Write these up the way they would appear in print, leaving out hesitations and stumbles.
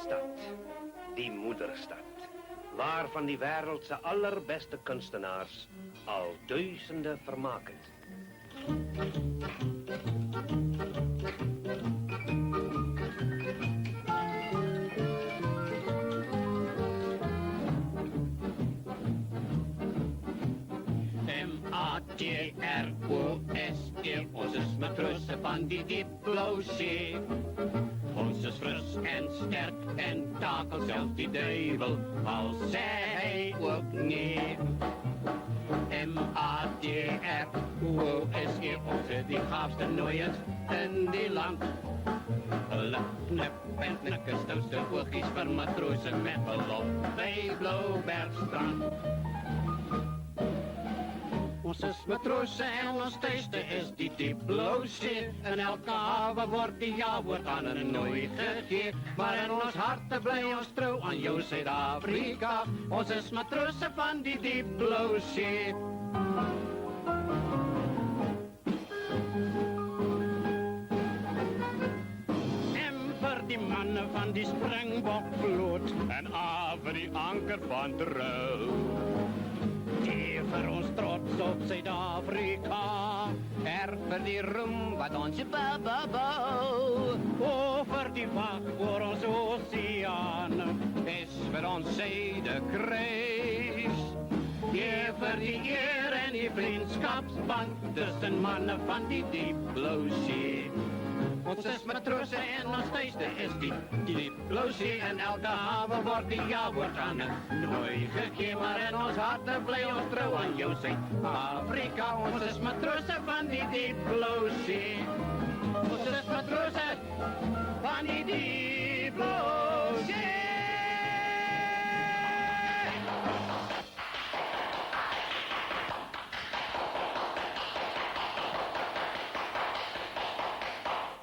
Simonstad, die moederstad, waar van die wereld zijn allerbeste kunstenaars al duizenden vermaken. M-A-T-R-O-S-E, ons is matrozen van die diepblauwe zee. Ons is fris en sterk en takel zelfs die duivel, al zei hij ook nee. M-A-T-R-O-S-E, onze die gaafste nooiers in die land. Hulle knip en knikke stilste oogjes vir matrozen met belop bij Blauwbergstrand. Ons is matrozen en ons thuiste is die diepblauwe zee. En elke haven wordt die ja-woord aan een nooi gegeven. Maar in ons harte blij ons trouw aan jou Zuid-Afrika. Ons is matrozen van die diepblauwe zee. En voor die mannen van die springbokvloot. En A voor die anker van trouw. Die voor ons trots op Zuid-Afrika. R voor die roem wat ons baba bou. O voor die wacht voor ons oceaan. S voor ons Zuiderkruis. D voor die eer en die vriendschapsband tussen mannen van die diepblauwe zee. Ons is matrozen en ons thuiste is die diepblauwe zee. En elke haven wordt die ja-woord aan het nooi gegeven. Maar in ons harte blij ons trouw aan jou Zuid-Afrika. Ons is matrozen van die diepblauwe zee. Ons is matrozen van die diepblauwe zee.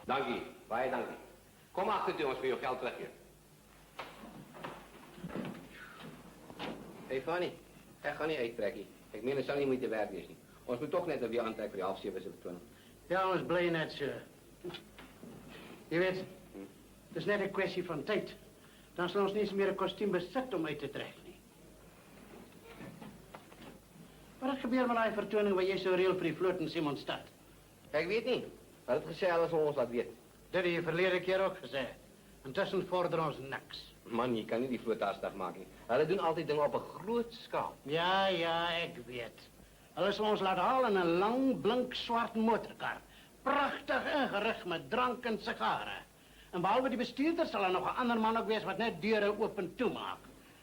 Dankie, baie dankie. Kom achter toe, ons vir jou geld teruggeef. Hey Fanny, ek gaan nie uittrek nie. Ek meen, dit sal nie moeite werd wees nie. Ons moet toch net op jou aantrek vir die 6:30 se betoning. Ja, ons blij net zo. Je weet, het is net een kwestie van tijd. Dan zal ons niet eens meer een kostuum bezit om uit te trekken. Nie. Wat gebeurt met die vertoning waar jij zo reël voor die vloot in Simonstad? Ek weet nie. Hulle het gesê alles ons laat weet. Dat heb je verleden keer ook gezegd. Intussen vorderen ons niks. Man, je kan nie die vloot aanstig maak nie. Hulle doen altyd dinge op 'n groot skaal. Ja, ik weet. Hulle sal ons laat halen in een lang, blink, zwart motorkar. Prachtig ingericht met drank en sigaren. En behalve die bestuurder zal er nog een ander man ook wees wat net deuren open toemaak.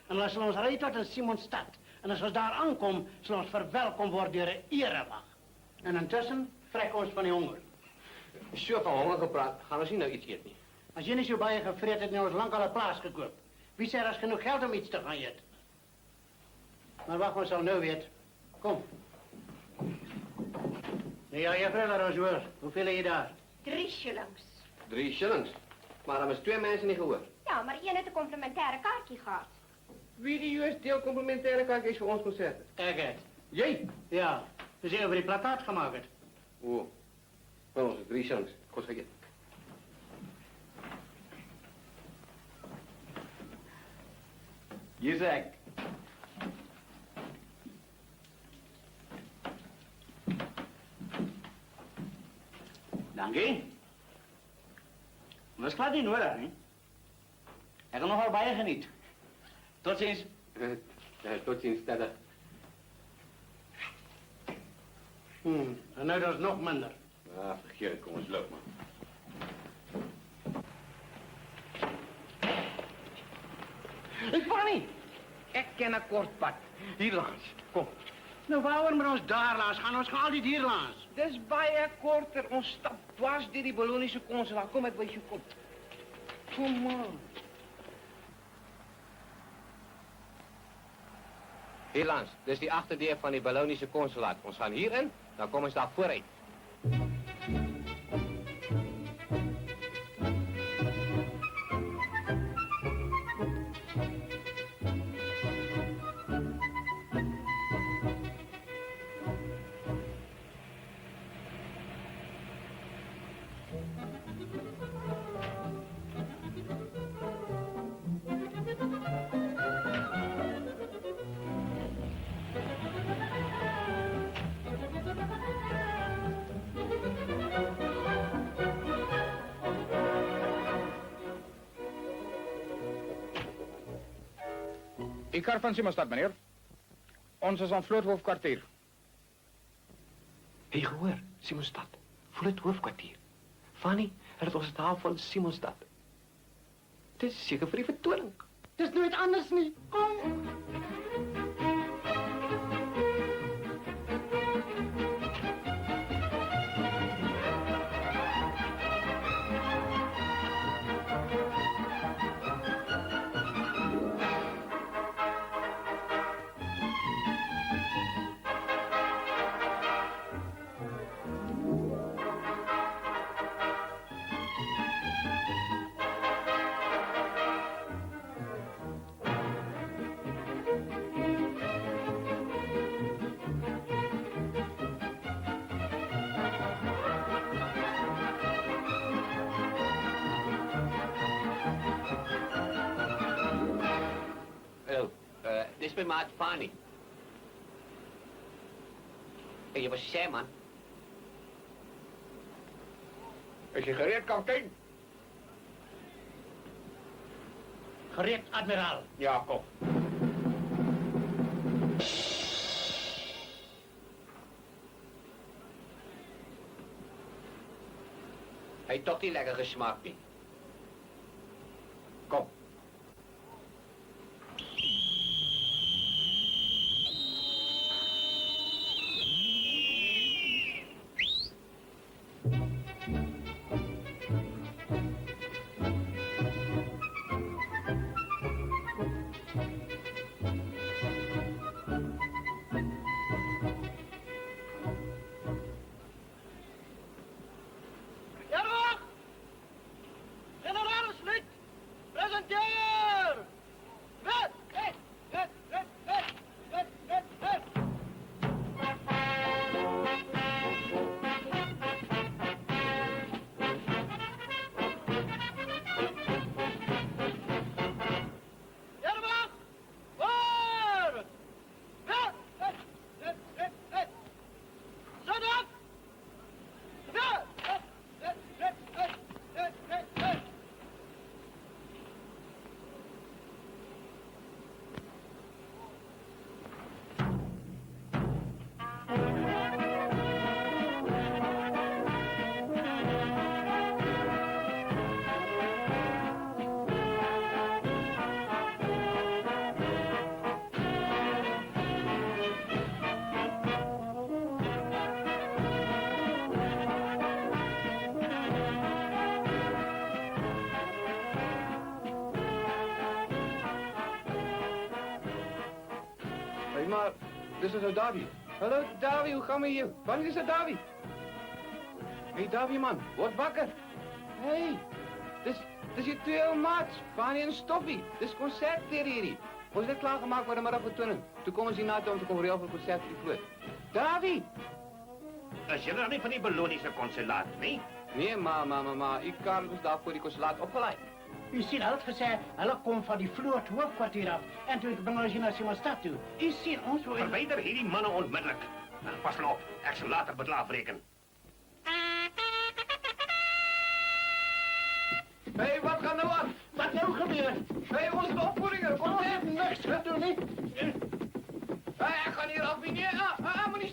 En dan zal ons rijden tot in Simonstad. En als we daar aankomen, zal ons verwelkom worden door een erewacht. En intussen vrek ons van die honger. So van honger gepraat, gaan ons nie nou iets eet nie. Als je niet zo bij je gevreed hebt, nou ons lang al een plaats gekoopt. Wie zei er is genoeg geld om iets te gaan eten? Maar wacht, ons zal nu weten. Kom. Ja, je vrienden, Rooswoord. Hoeveel heb je daar? 3 shillings. 3 shillings. Maar dan is 2 mensen niet gehoord. Ja, maar één heeft een complementaire kaartje gehad. Wie die juist deel complementaire kaartjes voor ons concert? Kijk het. Jij? Ja, dus je over die plakkaat gemaakt. Oh, van onze 3 shillings. Kost vergeet. Hier zeg. Dank je. Dat is klaar niet nodig, hè? Ik kan nogal bij je genieten. Tot ziens. Tot ziens, Tedder. En nu dat is nog minder. Ah, vergeet het, kom eens, loop man. Ik van niet. Ik ken een kort pad. Hier langs. Kom. Nou, waarom we ons daar langs gaan? Ons gaan altijd hier langs. Dat is baie korter. Ons stap dwars deur die Bolognische consulaat. Kom, ek wys jou kom. Kom man. Hier langs. Dis die agterdeur van die Bolognische consulaat. Ons gaan hierin, dan kom ons daar vooruit. Ikar van Simonstad, meneer. Ons is aan Vloothoofdkwartier. Heb je gehoord? Simonstad. Vloot hoofdkwartier. Fanny, het ons taal van Simonstad. Het is zeker voor die vertoning. Het is nooit anders niet. Kom. Dit is bij maat Fanny. En je was zei, man. Is je gereed, kapitein? Gereed, admiraal. Ja, kom. Hij heeft toch niet lekker gesmaakt, niet. Kom. Hé, maar, dit is nou Davy. Hallo, Davy, hoe gaan we hier? Wanneer is het Davy? Hé, Davy, man, word wakker. Hé, dit is je twee maats, Fanny en Stoffie. Dit is concert hier. Ons net klaargemaakt voor de middagvertoning. Toen komen ze hierna om te komen voor het concert die vloot. Davy! Is je nog niet van die Belonische consulaat, nee? Nee, maar, ik kan dus daar voor die consulaat opgeleid. U ziet al gezegd, hulle komt van die vloot hoofdkwartier af. En toen brengen we ze naar Simonstad toe. U ziet ons voor... Verwijder hier die mannen onmiddellijk. Nou, pas maar op, ik zal later bedrag afrekenen. Hé, wat gaat nou aan? Wat nou gebeurt? Hé, onze opvoedingen, kom Ons op. heeft niks gedaan, niet. Hé, ik ga hier af, meneer.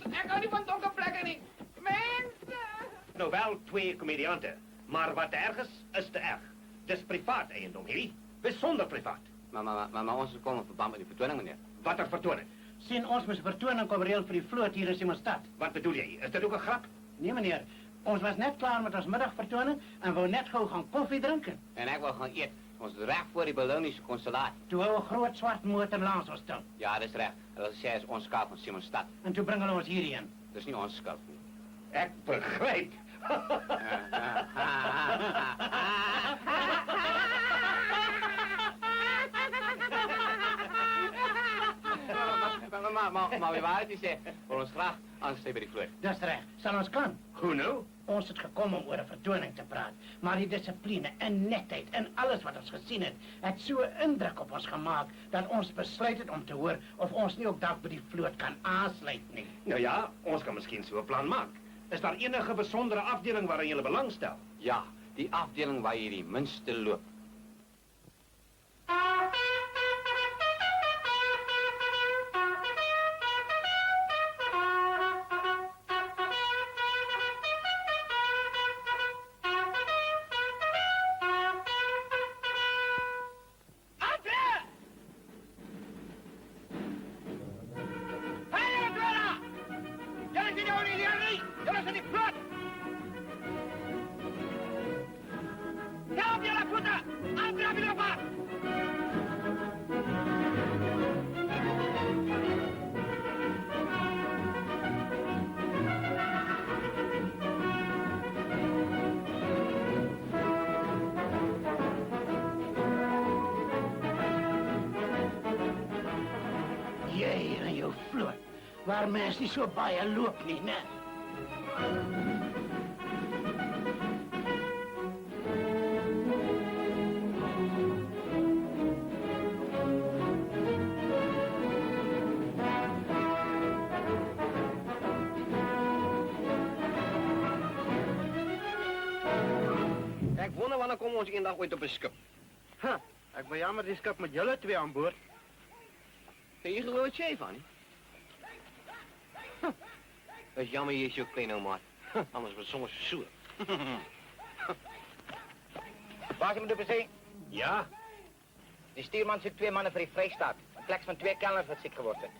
Ik ga niet van donker plekken niet. Mensen! Nou wel twee comedianten, maar wat erg is te erg. Het is privaat eigendom, Hilly. Bijzonder privaat. Maar ons komen in verband met die vertoning, meneer. Wat er vertonen? Zien ons met vertoning komen reël voor die vloot hier in Simonstad. Wat bedoel jij? Is dat ook een grap? Nee, meneer. Ons was net klaar met ons middagvertoning en wou net gauw gaan koffie drinken. En ik wil gaan eten. Ons recht voor die Belonische consulaat. Toen wou een groot zwart motor langs ons toe. Ja, dat is recht. Dat is zij ons schuld van Simonstad. En toen brengen we ons hierheen. Dat is niet ons schuld. Ik begrijp. Maar wie waar het is, voor ons graag anders bij die vlucht. Dat is recht. Zal ons kan. Hoe nou? Ons is gekomen om over een vertoning te praten. Maar die discipline en netheid en alles wat ons gezien heeft, heeft zo'n indruk op ons gemaakt dat ons besluit om te horen of ons nu ook daar bij die vloot kan aansluiten. Nou ja, ons kan misschien zo'n plan maken. Is daar enige bijzondere afdeling waarin jullie belang stelt? Ja, die afdeling waar je die minste loopt. waar mens nie so baie loop nie, né? Ek wonder wanneer kom ons eendag ooit op 'n skip. Ek ben jammer die skip met julle twee aan boord. Kan jy glo wat jy van nie? Is jammer jy is so klein nou, maat. Anders was soms so. Waar moet ik zeggen? Ja, Die stuurman zoekt 2 mannen voor die Vrijstaat. In plaats van 2 kelners wat ziek geworden zijn.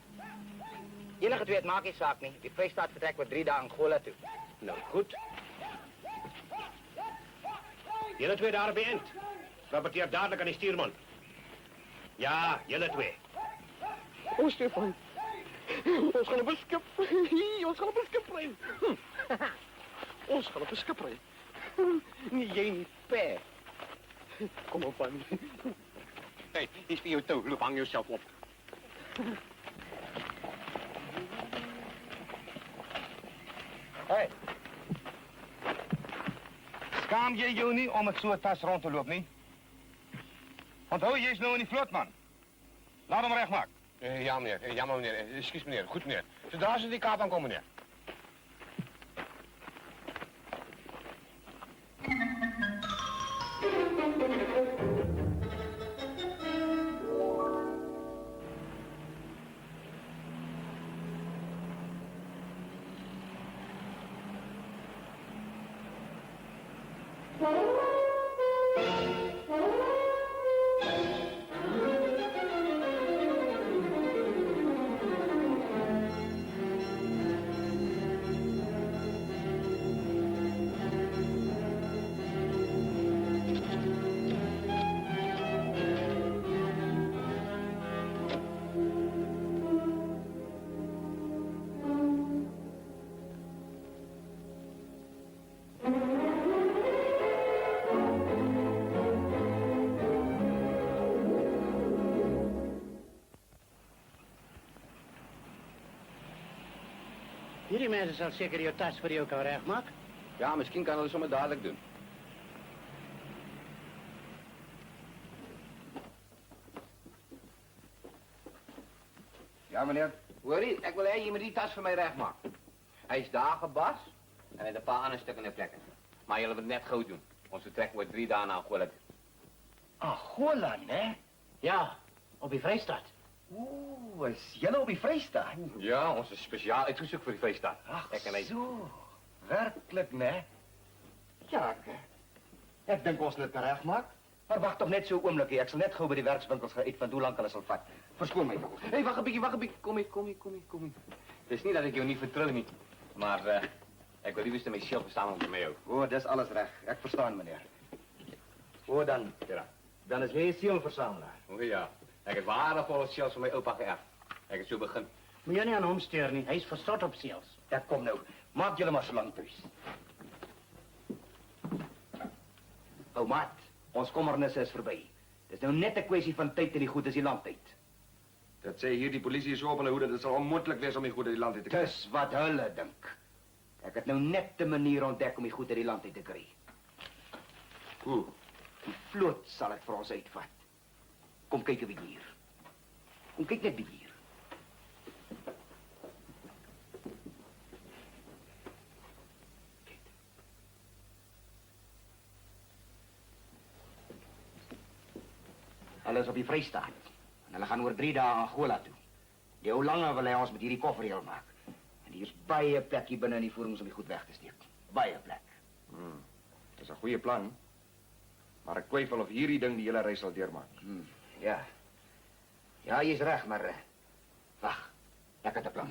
Enige twee het maakt die zaak niet. Die Vrijstaat vertrekt voor 3 dagen Angola toe. nou goed. Jullie twee daar bijeen. Rapporteer dadelijk aan die stuurman. Ja, jullie twee. Oh, Stefan. Ons gaan op een skip. Ons gaan op een skip rijden. Ons gaan op een skip rijden. Nee, jij niet. Per. Kom op, Fanny. Hey, hier is voor jou touw. Loop, hang jezelf op. Hey. Skaam jy jou nie om met so 'n tas rond te loop nie? Onthou jy's nou in die vlot, man. Laat hom regmaak. Ja, meneer. Jammer, meneer. Excuus, meneer. Goed, meneer. Zodra ze die kaart aankomen, meneer. Hierdie mensen zal zeker je tas voor jou kan rechtmaken. Ja, misschien kan hulle sommer dadelijk doen. Ja, meneer. Hoor je, ik wil hê jy moet die tas voor mij regmaken. Hij is daar gebas en met een paar andere stukken in plekken. Maar jullie moeten het net goed doen. Ons vertrek wordt 3 dagen naar Angola. Angola, né? Ja, op die Vrijstaat. Oeh, is julle op die Vrystaat? Ja, ons is speciaal uitgezocht voor die feestdag. Ach, Ek en hy. zo. Werkelijk, né? Ja, ek dink ons dit kan regmaak. Maar wacht toch net so 'n oomblikie. Ek sal net gou by die werkswinkels gaan uit van hoe lank hulle sal vat. Verskoon my. Hé, wacht een beetje. Kom hier. Het is niet dat ik jou niet vertrouw niet. Maar ik wil liefst mijn zelf verstaan om mij ook. O, dis alles reg. Ek verstaan, meneer. O, dan. Ja. Dan is jy 'n seelversamelaar. O ja. Ik heb waardevolle zelfs van mijn opa geërfd. Ik heb zo begin. Moet je niet aan hem sturen, nie. Hij is verstot op ziels. Ja, kom nou. Maak julle maar so lank thuis. Ou maat, ons kommernisse is verby. Dis nou net 'n kwessie van tyd en die goed is die land uit. Dat sê hier die polisie is so op hulle hoede, dit sal onmoontlik wees om die goed uit die land uit te kry. Dis wat hulle dink. Ek het nou net 'n manier ontdek om die goed uit die land uit te kry. Hoe? Die vloot sal dit vir ons uitvat. Kom kyk wie hier. Kom kyk net wie hier. Hulle is op die Vrystaat. En hulle gaan oor 3 dae Angola toe. Die ou lange wil hy ons met hierdie koffer heel maak. En hier's baie plek hier binne in die voerings om die goed weg te steek. Baie plek. Dis 'n goeie plan. Maar ek twyfel of hierdie ding die hele reis sal deurmaak. Ja. Ja, jy's reg, maar wag. Ek het 'n plan.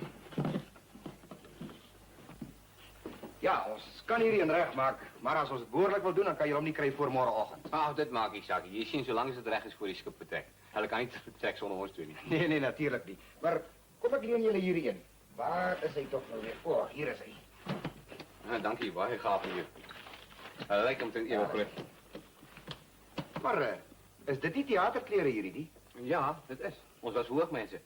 Ja, ons kan hierdie een regmaak, maar as ons dit behoorlik wil doen, dan kan jy hom nie kry voor môreoggend. Ah, dit maak ik zaken. Je ziet zolang het recht is voor die schip vertrek. Hulle kan niet vertrek zonder ons twee niet. Nee, natuurlik nie. Maar kom ek leen julle hierdie een. Waar is hy tog nou weer? O, hier is hy. Ja, dank je, baie gaaf hier. Hulle lijkt om te eeuwig groot. Maar is dit die theaterklere hierdie? Ja, dat is. Ons was hoog mensen.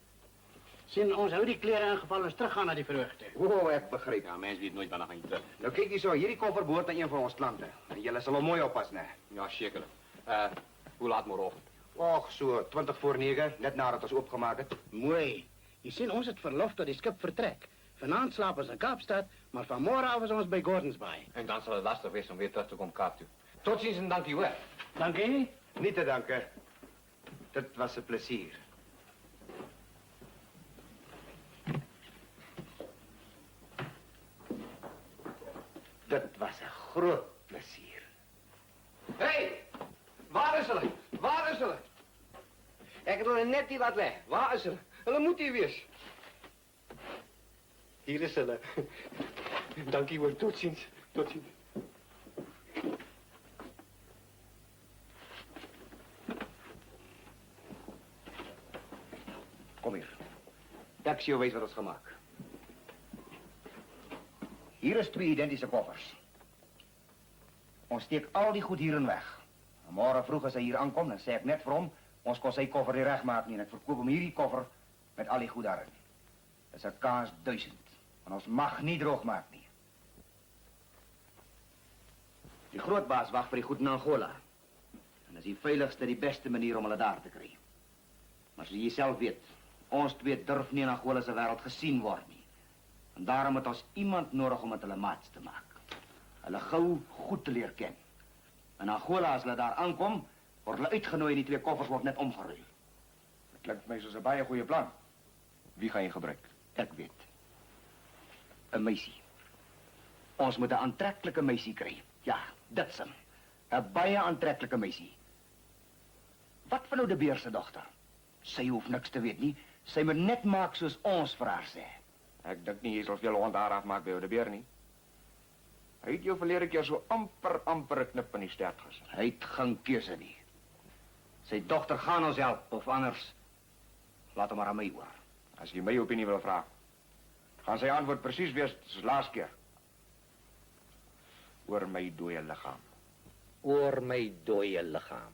Sien, ons hou die klere ingeval ons teruggaan naar die vreugde. O, ek begryp. Ja, mens weet nooit wanneer gaan jy terug. Nou kyk hier so, hierdie koffer behoort aan een van ons klante. En julle sal hom mooi oppas, né? Ja, sekerlik. Hoe laat môreoggend? Och, so 20 voor 9, net nadat ons oopgemaak het. Mooi. Je sien, ons het verlof tot die skip vertrek. Vanavond slapen ons in Kaapstad, maar vanmorgen af is ons bij Gordons Bay. En dan zal het lastig wees om weer terug te komen Kaap toe. Tot ziens en dankie hoor. Dank je. Niet te danken. Dit was een plezier. Dit was een groot plezier. Hé, hey, waar is hulle? Waar is hulle? Ek het hulle net hier laat lê. Waar is hulle? Hulle moet hier wees. Hier is hulle. Dankie hoor, tot ziens. Tot ziens. Kom hier. Ek sê jou wys wat ons gemaak. Hier is 2 identische koffers. Ons steek al die goed hierin weg. En môre vroeg as hy hier aankom, dan sê ek net vir hom, ons kon sy koffer nie regmaak nie en ek verkoop hom hierdie koffer met al die goed daarin. Dit is 'n kans 1000. En ons mag nie droog maak nie. Die grootbaas wag vir die goed in Angola. En dis die veiligste, die beste manier om hulle daar te kry. Maar soos jy self weet, ons 2 durf nie in Angola se wêreld gesien word nie. En daarom het ons iemand nodig om met hulle maats te maak. Hulle gou goed te leer ken. In Angola, as hulle daar aankom, word hulle uitgenooi en die 2 koffers word net omgeruil. Dat klinkt mij zoals een baie goede plan. Wie ga je gebruiken? Ek weet. 'n Meisie. Ons moet 'n aantreklike meisie kry. Ja, dit's hom. 'n baie aantreklike meisie. Wat van nou die Beer se dogter? Sy hoef niks te weet nie. Sy moet net maak soos ons vir haar sê. Ik denk niet, je zal veel hond haar afmaken bij de beer niet. Hij heeft jou verleden keer zo amper een knip in die stert gezet. Hy het geen keuse nie. Sy dogter gaan ons help, of anders laat hom maar aan my oor. Als je mijn opinie wil vragen, gaan zijn antwoord precies weer als de laatste keer. Oor my dooie lichaam. Oor my dooie liggaam.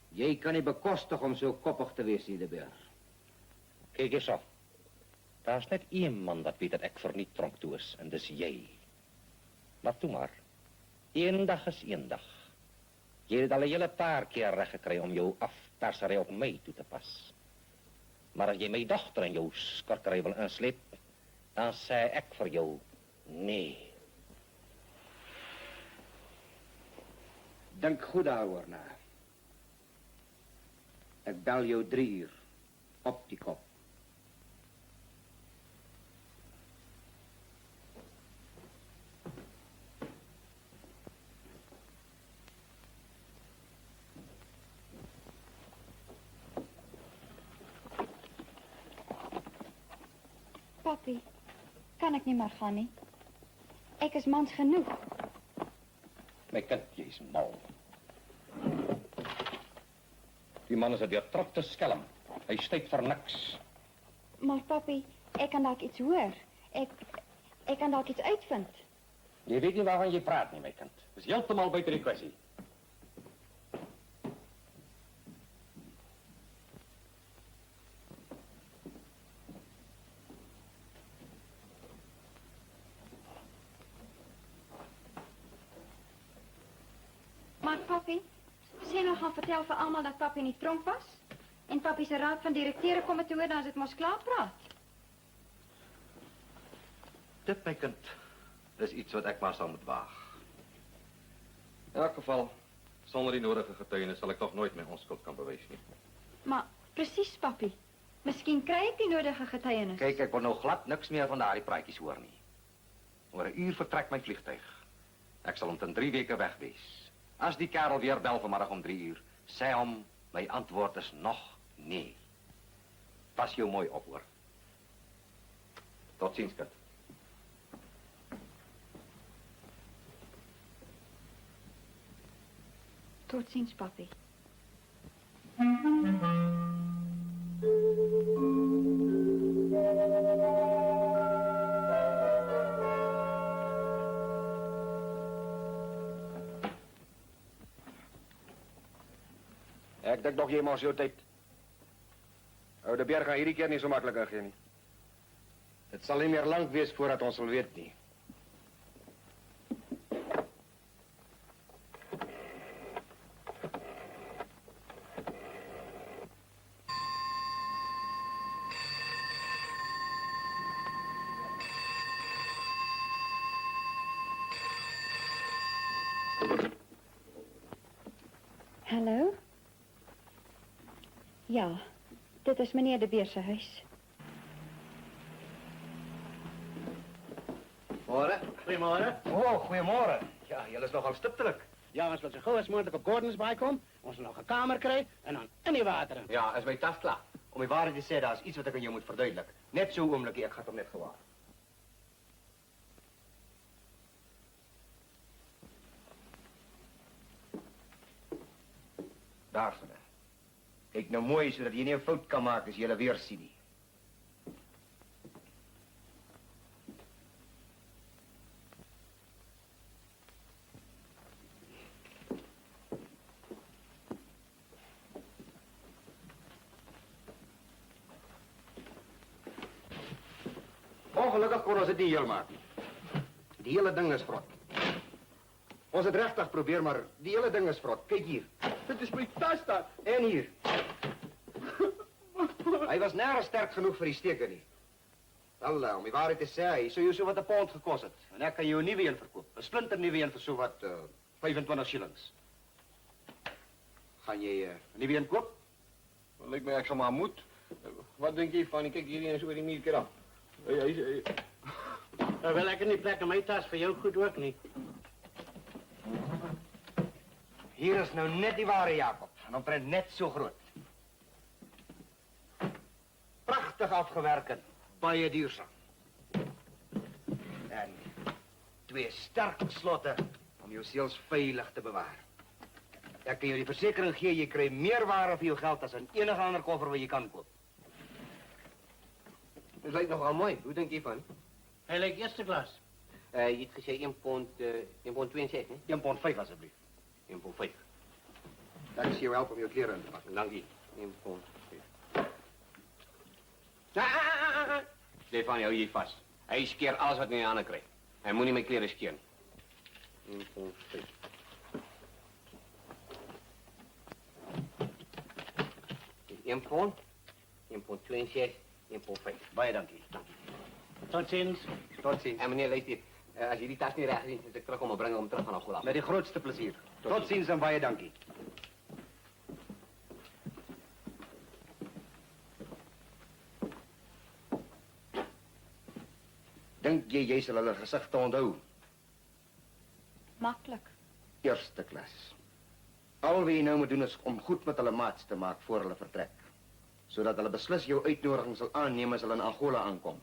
Jy kan nie bekostig om so koppig te wees, nie, de Beer. Kyk eens op. Daar is net een man wat weet dat ek verniet tronk toe is, en dis jy. Maar toe maar. Een dag is een dag. Jy het al 'n hele paar keer reg gekry om jou afpersery op my toe te pas. Maar as jy my dogter in jou skorkery wil insleep, dan sê ek vir jou nee. Dink goed daaroor na. Ek bel jou 3 uur op die kop. Papi, kan ek nie maar gaan nie. Ek is mans genoeg. My kind, jy's mal. Die man is 'n deurtrapte skelm. Hy styt vir niks. Maar papi, ek kan dalk iets hoor. Ek kan dalk iets uitvind. Jy weet nie waarvan jy praat nie, my kind. Dis heeltemal buite die kwessie. Maar papi, sê nou gaan vertel vir almal dat papi in die tronk was. En papi se raad van direkteure kom het hoor, dan is dit mos klaar praat. Dit, my kind, is iets wat ek maar sal moet waag. In elk geval, sonder die nodige getuienis sal ek toch nooit my onskuld kan bewys nie. Maar presies papi. Miskien kry ek die nodige getuienis. Kyk, ek wil nou glad niks meer van daardie praatjies hoor nie. Oor 'n uur vertrek my vliegtuig. Ek sal omtrent 3 weke weg wees. As die kerel weer bel vanmiddag om 3 uur, sê hom, my antwoord is nog nee. Pas jou mooi op, hoor. Tot ziens, kind. Tot ziens, papi. Ik denk nog jemals jouw tijd. De Beer gaan hierdie keer niet zo makkelijk ingaan nie. Het sal nie meer lank wees voordat ons sal weet nie. Hallo? Ja, dit is meneer De Beer se huis. Môre. Goedemorgen. Oh, goeiemôre. Ja, julle is nogal stiptelik. Ja, ons wil zo gauw als mogelijk op Gordons bijkomen. Ons nog een kamer krijgen en dan in die wateren. Ja, is my tas klaar. Om die waarheid te sê, daar is iets wat ek aan jou moet verduidelik. Net so oomblikie, ek gaan hom net gewaar. Daar van. Kyk nou mooi sodat jy nie 'n fout kan maak as jy hulle weer sien nie. Ongelukkig kon ons dit nie heel maak nie. Die hele ding is vrot. Ons het regtig probeer, maar die hele ding is vrot. Kyk hier. Dit is my tas daar. En hier. Hy was nergens sterk genoeg vir die steker nie. Wel, om die waarheid te sê, hy sou jou so wat 'n pond gekos het. En ek kan jou 'n nuwe een verkoop. 'n Splinter nuwe een vir so wat 25 shillings. Gaan jy 'n nuwe een koop? Wel, lyk my ek sal maar moet. Wat dink jy van? Kyk, hierdie is oor die muur af. Hy Dan wil ik in die plek in mijn tas voor jou goed ook niet. Hier is nou net die ware Jakob. En omtrent net zo groot. Prachtig afgewerkt. Baie duurzaam. En 2 sterke slotte om jou ziels veilig te bewaren. Ek kan jou die verzekering gee, jy krijgt meer ware vir jou geld as in enige ander koffer wat jy kan koop. Het lijkt nogal mooi. Hoe denk je van? Hij lijkt eerste klas. Je hebt gezegd 1 pond 62, hè? 1 pond 5 alsjeblieft. 1 pond 5. Dat is jou helpen om je kleren in te pakken. Dank je. 1 pond 5. Stefan, hou je vast. Hij skeert alles wat hij aan krijgt. Hij moet niet mijn kleren skeren. 1 pond 5. Een pond 62, 1 pond 5. Baie dankie. Tot ziens. Tot ziens. En meneer, luister, als je die tas niet recht ziet, zit ik terug om te brengen om terug van Angola. Met die grootste plezier. Tot ziens en baie dankie. Dink jy sal hulle gesigte onthou? Maklik. Eerste klas. Al wat jy nou moet doen is om goed met hulle maats te maak voor hulle vertrek. Sodat hulle beslis jou uitnodiging sal aanneem as hulle in Angola aankom.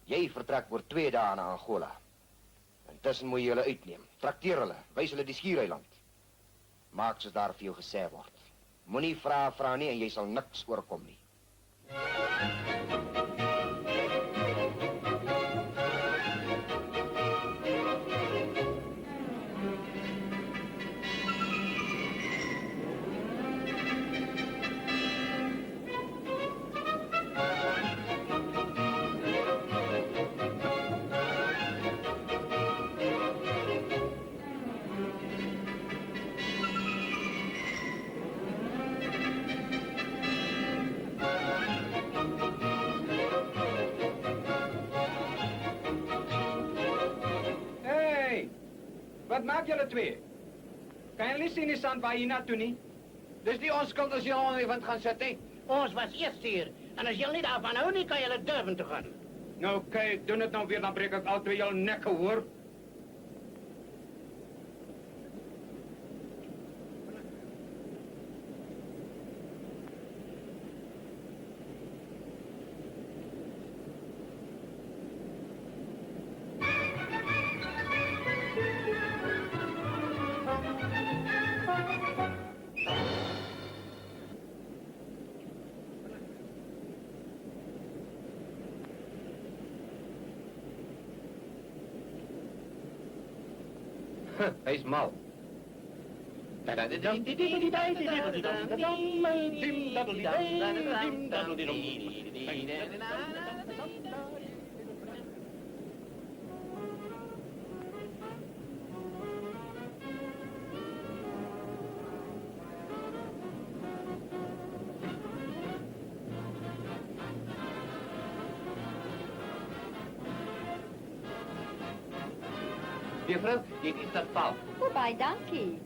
Jy vertrek oor 2 dae na Angola. Intussen moet jy hulle uitneem. Trakteer hulle, wys hulle die skiereiland. Maak soos daar vir jou gesê word. Moenie vra nie en jy sal niks oorkom nie. Wat maak jullie twee? Kan je niet zien in de zand waar je naartoe niet? Dus die onschuld als je even gaan zetten? Ons was eerst hier. En als je niet daarvan houdt, dan kan je het durven te gaan. Nou kijk, doe het nou weer, dan breek ik al 2 jouw nekken hoor. Hij is mal. juffrouw, dit is dat val. Oh, baie dankie.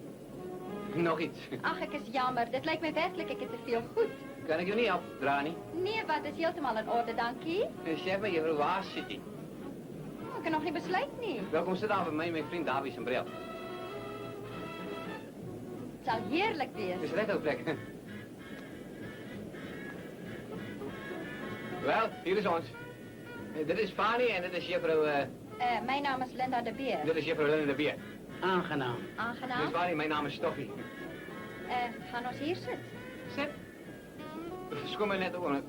Nog iets. Ach, ek is jammer. Dit lijkt me werkelijk ek het te veel goed. Kan ik er niet afdraaien? Niet? Nee, wat is helemaal in orde, dankie. Zeg maar, juffrouw, waar zit hij? Oh, ik kan nog niet besluiten, nie. Welkom, zit aan bij mij, mijn vriend Davy zijn bril. Het zal heerlijk wees. Is recht op plek. Wel, hier is ons. Dit is Fanny en dit is juffrouw... Mijn naam is Linda de Beer. Dit is juffrouw Linda de Beer. Aangenaam. Dit is Aangenaam. Fanny, mijn naam is Stoffie. Gaan ons hier zitten? Zit. Schoon mij net over.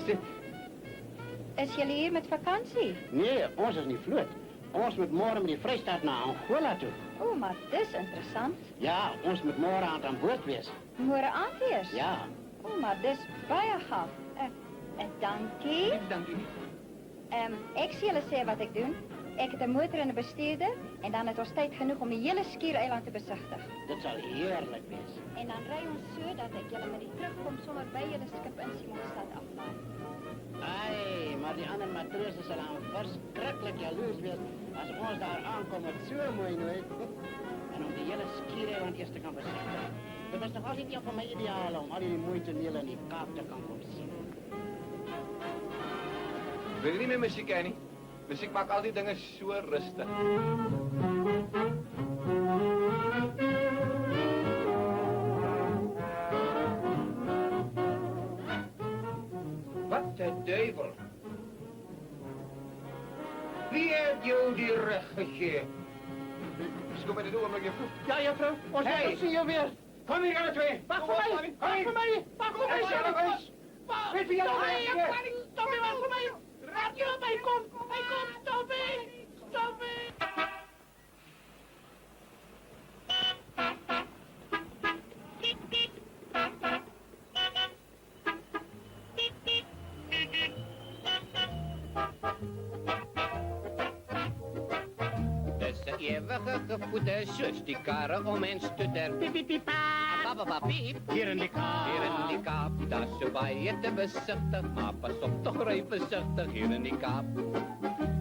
Zit. Is jullie hier met vakantie? Nee, ons is niet vloed. Ons moet morgen met die vrijstaat naar Angola toe. Oh, maar dit is interessant. Ja, ons moet morgen aan boord wezen. Morgen aanweers? Ja. Oh, maar dit is baie gaaf. Dankie. Dank u. Ik zie jullie zeggen wat ik doe. Ik heb een motor en een bestuurder. En dan is ons tijd genoeg om die hele skiereiland te bezichtigen. Dat zal heerlijk wezen. En dan rijden we zo dat ik jullie met die terugkom zonder bij jullie schip in Simonstad aflaat. Ai, maar die andere matrozen zullen verschrikkelijk jaloers wezen als ons daar aankomen met zo'n mooi nooit. En om die hele skiereiland eerst te gaan bezichtigen. Dat was nog altijd voor mij ideaal om al die mooie tonelen in die Kaap te gaan komen zien. Wil je niet meer muziek, Annie? Muziek maakt al die dingen zo rustig. Wat de duivel. Wie heeft jou die rug gegeven? Kom met de ogenblik, juffrouw. Ja, juffrouw, ons Hey. zien je weer. Kom hier aan de twee. Wacht voor mij, wacht voor mij, wacht voor mij, Wacht. Weet wie jij nou bent? Stop me, wacht voor mij. Raad je op, hij komt, stop me, stop me. De eeuwige gevoede zus, die karren om en stutter. Piep, Hier in die kaap. hier in die kaap, daar is zo je te bezichtigen. Maar pas op, toch rij voorzichtig, hier in die kaap.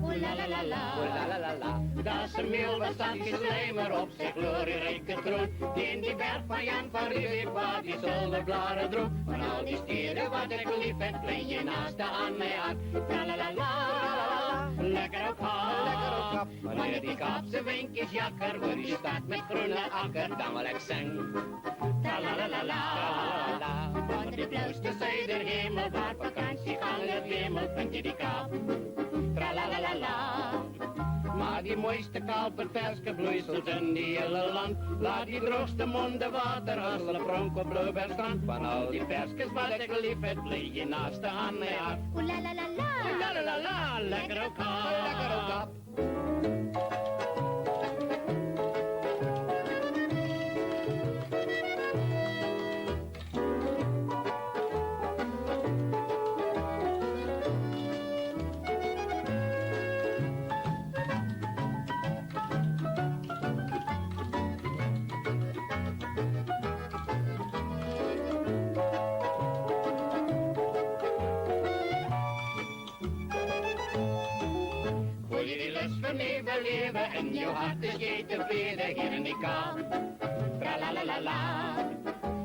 Oeh la la la la. Oh la la la la. Dat is een meelbestankje slijmer op zich glorierijke troon. Die in die berg van Jan van Riebeek waar die zonneblaren droeg. Van al die stieren wat ik lief heb, plei je naast de aan mij aan. La la la la, lekker op hap. Lekker op kap. Wanneer die Kaapse wind is jakker, waar die staat met groene akker, dan wil ik zingen. La la la la la, onder de blauwste zuiderhemel, waar vakantie gaan het wemelpuntje die Kaap. Tra la la la la. Maar die mooiste kalperperske bloeisels in die hele land, laat die droogste monden water als een pronk op Blauwbergstrand. Van al die perskes wat ik lief heb, plei je naast de aan mij aan. Oeh la la la la. La la la la, lekker op kap. Lekker op kap. Voel je die lust van leven leven en je hart is je tevreden hier in die kaap. Tra la la la la.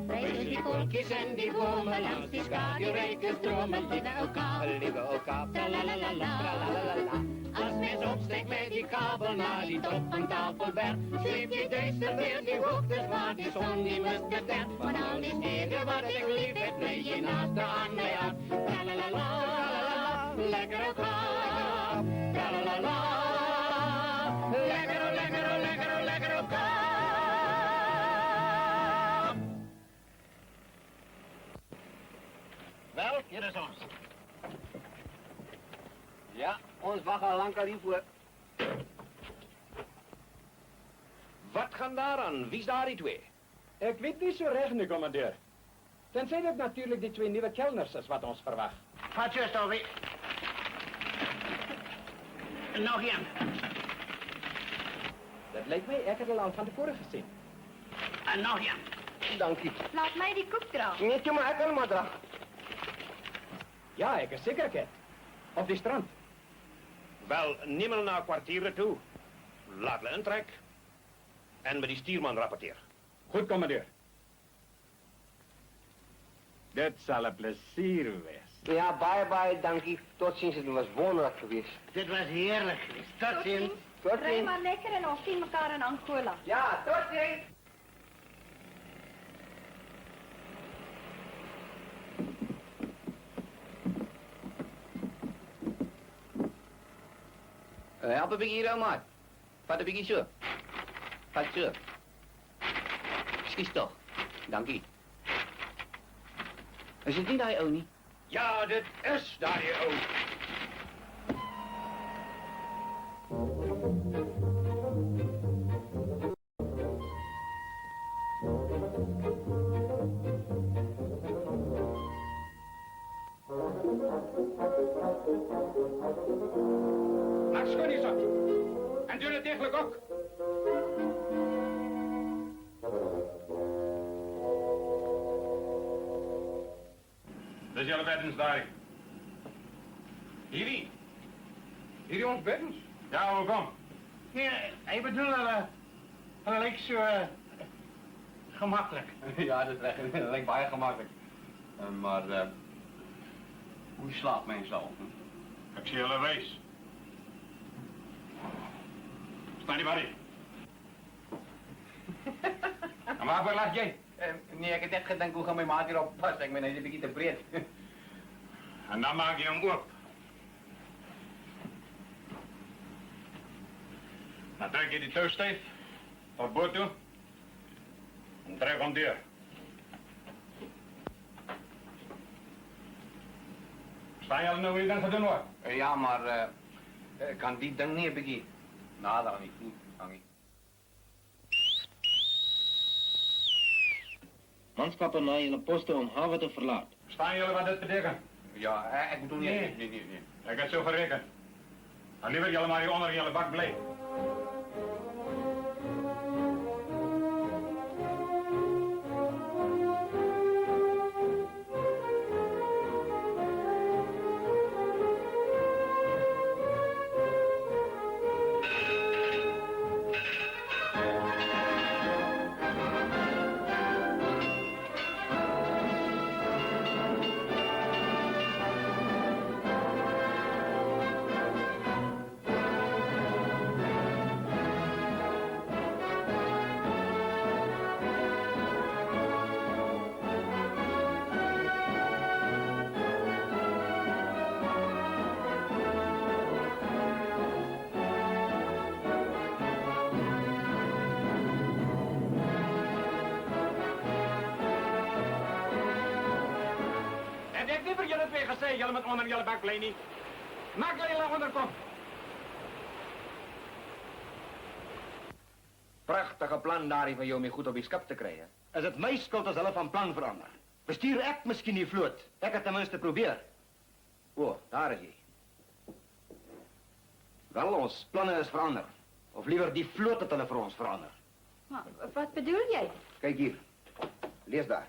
Tussen die kolkjes en die bomen langs die schaduwrijke stromen lieve elkaar. Lieve elkaar. Tra la la la la. Tra la la la la. Als mens opsteekt met die kabel naar die top van Tafelberg, zweeft die duister weer die hoogtes waar die zon die mist bederft. Van al die steden wat ik lief heb, plei je naast de aan mij aan. Tra la la la, lekker elkaar. Tra la la la, lekker, lekker, lekker, lekker elkaar. Wel, hier is ons. Ja, ons wacht al lang al hiervoor. Wat gaan daar aan? Wie is daar die twee? Ik weet niet zo recht, nu, commandeur. Tenzij dat natuurlijk die twee nieuwe kelners is wat ons verwacht. Gaat juist alweer. Nog één. lijkt mij, ik heb het al van tevoren gezien. En nog ja. Dank u. Laat mij die koek dragen. Nee, maar ik kan maar dragen. Ja, ik is zeker het. Op die strand. Wel, neem hem naar een kwartier toe. Laat me intrek. En met die stuurman rapporteer. Goed, commandeur. Dit zal een plezier wezen. Ja, bye, dank u. Tot ziens, het was wonderlijk geweest. Dit was heerlijk geweest. Tot ziens. Tot Rij ziens. maar lekker en ons zien elkaar in Angola. Ja, tot ziens. Help een beetje hier, maat. Vat een beetje zo. Vat zo. Schiet toch. Dank u. Is het niet hij ook niet? Ja, dit is daar je ook. Maak schoon eens op. En doe het eigenlijk ook. Dat is jullie beddens daar. Hierdie? Hier ons beddens. Ja, hoe kom? Ja, ik bedoel, dat lijkt zo gemakkelijk. Ja, dat lijkt bijna gemakkelijk. Maar, hoe slaapt mijn zo? Ik zie jullie wees. Sta niet maar in. En waarvoor lach jij? Nee, ik heb echt gedacht, hoe gaan mijn maat hierop passen? Ik ben een beetje te breed. En dan maak je hem op. Dan trek je die touwsteef op boord toe. En trek hem deur. Staan jullie nou weer dan gedaan hoor? Ja, maar, kan die ding niet beginnen? Nou, dat niet. Kan niet. Manschappen naar jullie posten om haven te verlaten. Staan jullie wat dit betekent? Ja, ik bedoel niet. Nee. Nee. Ik heb zo gerekend. En liever jullie maar hier onder jullie bak blijven. Ik liever jullie twee gezegd, jullie met onder jullie bak blijven niet. Maak dat jullie onder komt. Prachtige plan daar van jou om je goed op je schap te krijgen. Is het mijn schuld als zelf van plan veranderen? Bestuur ik misschien die vloot? Ik heb tenminste probeer. Oh, daar is hij. Wel, ons plannen is veranderd. Of liever die vloot het voor ons veranderen. Maar wat bedoel jij? Kijk hier. Lees daar.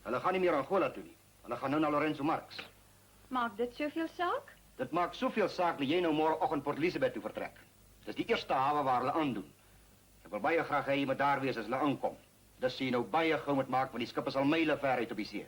En dan gaan niet meer naar Angola toe. En dan gaan nu naar Lorenzo Marx. Maakt dit zoveel zaak? Dat maakt zoveel zaak dat jij nou morgenochtend Port Elizabeth toe vertrekt. Dat is die eerste haven waar we aandoen. Ik wil bijna graag dat je me daar wees als ze aankomt. Dus zie je nou bijna gauw moet maken, want die schippen zal mijlen ver uit op die zee.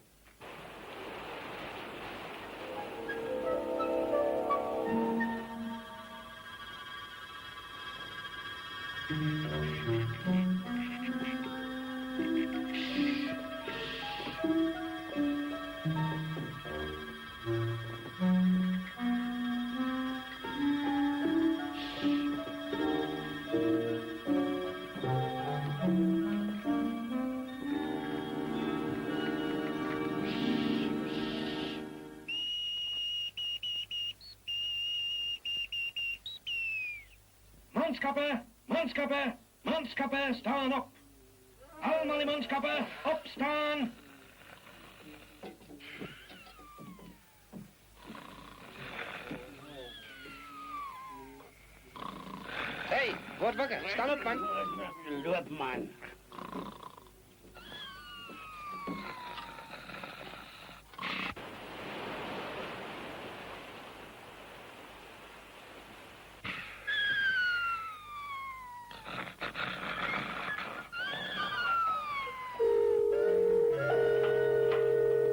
Manschappen, staan op. Allemaal die manschappen, opstaan. Hey, word wakker. Staan op, man. Loop, man.